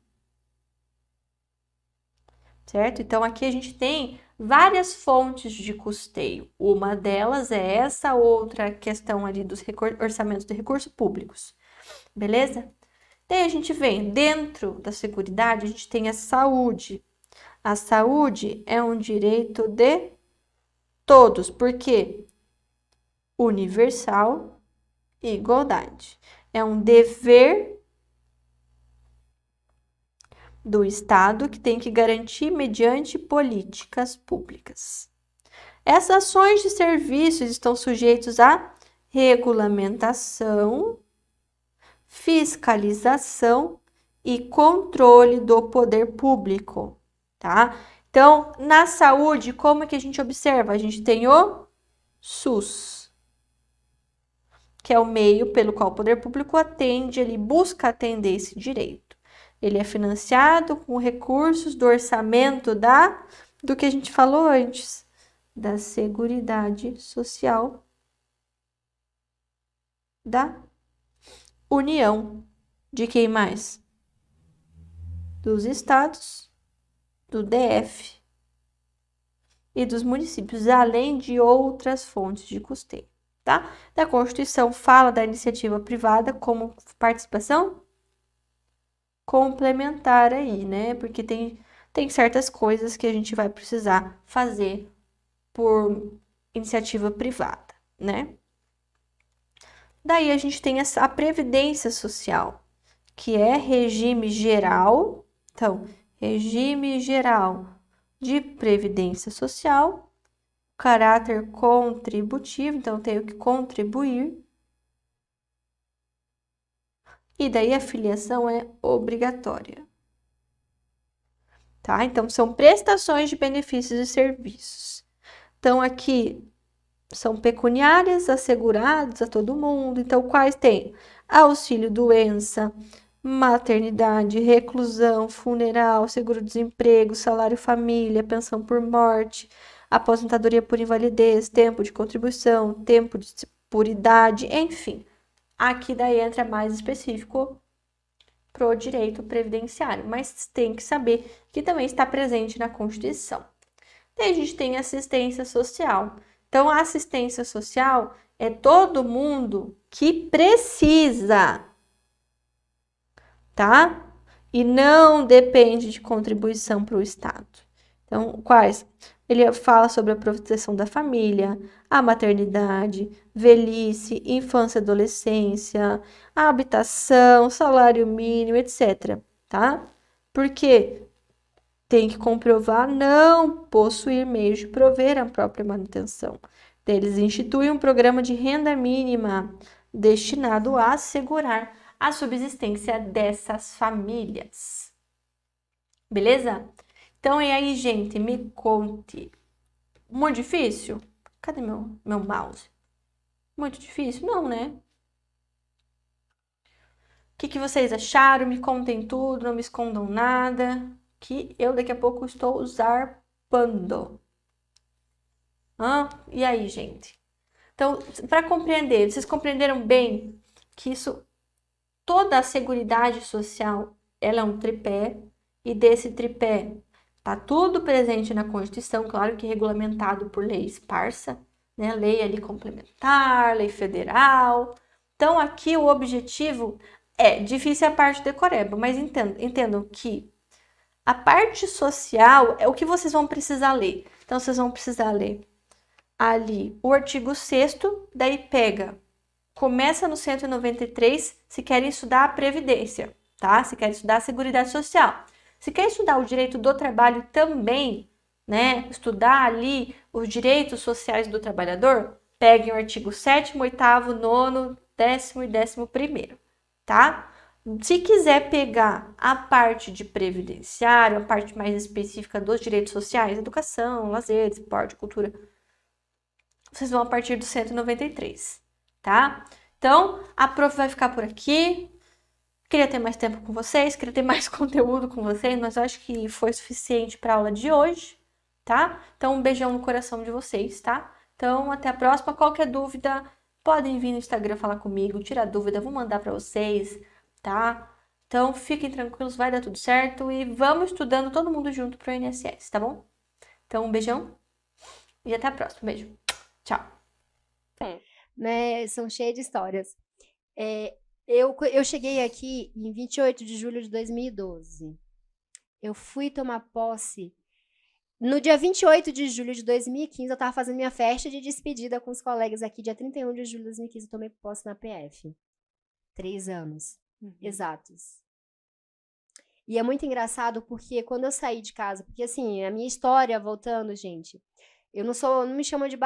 certo? Então, aqui a gente tem várias fontes de custeio. Uma delas é essa, outra questão ali dos orçamentos de recursos públicos, beleza? Daí a gente vem, dentro da Seguridade, a gente tem a saúde. A saúde é um direito de todos, porque universal e igualdade. É um dever do Estado que tem que garantir mediante políticas públicas. Essas ações de serviços estão sujeitos à regulamentação, fiscalização e controle do poder público, tá? Então, na saúde, como é que a gente observa? A gente tem o SUS, que é o meio pelo qual o poder público atende, ele busca atender esse direito. Ele é financiado com recursos do orçamento do que a gente falou antes, da Seguridade Social da União. De quem mais? Dos estados, do DF e dos municípios, além de outras fontes de custeio, tá? Da Constituição fala da iniciativa privada como participação complementar aí, né? Porque tem certas coisas que a gente vai precisar fazer por iniciativa privada, né? Daí a gente tem a Previdência Social, que é regime geral. Então, regime geral de previdência social, caráter contributivo, então tenho que contribuir. E daí a filiação é obrigatória. Tá? Então, são prestações de benefícios e serviços. Então, aqui são pecuniárias, assegurados a todo mundo. Então, quais tem? Auxílio doença, maternidade, reclusão, funeral, seguro-desemprego, salário família, pensão por morte, aposentadoria por invalidez, tempo de contribuição, tempo por idade, enfim. Aqui daí entra mais específico pro direito previdenciário, mas tem que saber que também está presente na Constituição. Daí a gente tem assistência social. Então, a assistência social é todo mundo que precisa, tá? E não depende de contribuição para o Estado. Então, quais? Ele fala sobre a proteção da família, a maternidade, velhice, infância e adolescência, a habitação, salário mínimo, etc. Tá? Porque tem que comprovar não possuir meios de prover a própria manutenção. Eles instituem um programa de renda mínima destinado a assegurar a subsistência dessas famílias. Beleza? Então, e aí, gente, me conte. Muito difícil? Cadê meu mouse? Muito difícil? Não, né? O que vocês acharam? Me contem tudo, não me escondam nada, que eu daqui a pouco estou zarpando. E aí, gente? Então, para compreender, vocês compreenderam bem que toda a seguridade social, ela é um tripé, e desse tripé tá tudo presente na Constituição, claro que regulamentado por lei esparsa, né? Lei ali complementar, lei federal. Então, aqui o objetivo é difícil a parte decoreba, mas entendam que a parte social é o que vocês vão precisar ler. Então, vocês vão precisar ler ali o artigo 6º, daí começa no 193, se querem estudar a Previdência, tá? Se querem estudar a Seguridade Social. Se quer estudar o direito do trabalho também, né? Estudar ali os direitos sociais do trabalhador, peguem o artigo 7º, 8º, 9º, 10º e 11º, tá? Se quiser pegar a parte de previdenciário, a parte mais específica dos direitos sociais, educação, lazer, esporte, cultura, vocês vão a partir do 193, tá? Então, a prof vai ficar por aqui. Queria ter mais tempo com vocês, queria ter mais conteúdo com vocês, mas eu acho que foi suficiente para a aula de hoje, tá? Então, um beijão no coração de vocês, tá? Então, até a próxima. Qualquer dúvida, podem vir no Instagram falar comigo, tirar dúvida, vou mandar para vocês, tá? Então, fiquem tranquilos, vai dar tudo certo e vamos estudando todo mundo junto pro INSS, tá bom? Então, um beijão e até a próxima. Beijo. Tchau. Né, são cheias de histórias. Eu cheguei aqui em 28 de julho de 2012. Eu fui tomar posse no dia 28 de julho de 2015. Eu estava fazendo minha festa de despedida com os colegas aqui. Dia 31 de julho de 2015 eu tomei posse na PF. 3 anos exatos. E é muito engraçado porque quando eu saí de casa, porque assim, a minha história, voltando, gente, eu não me chamo de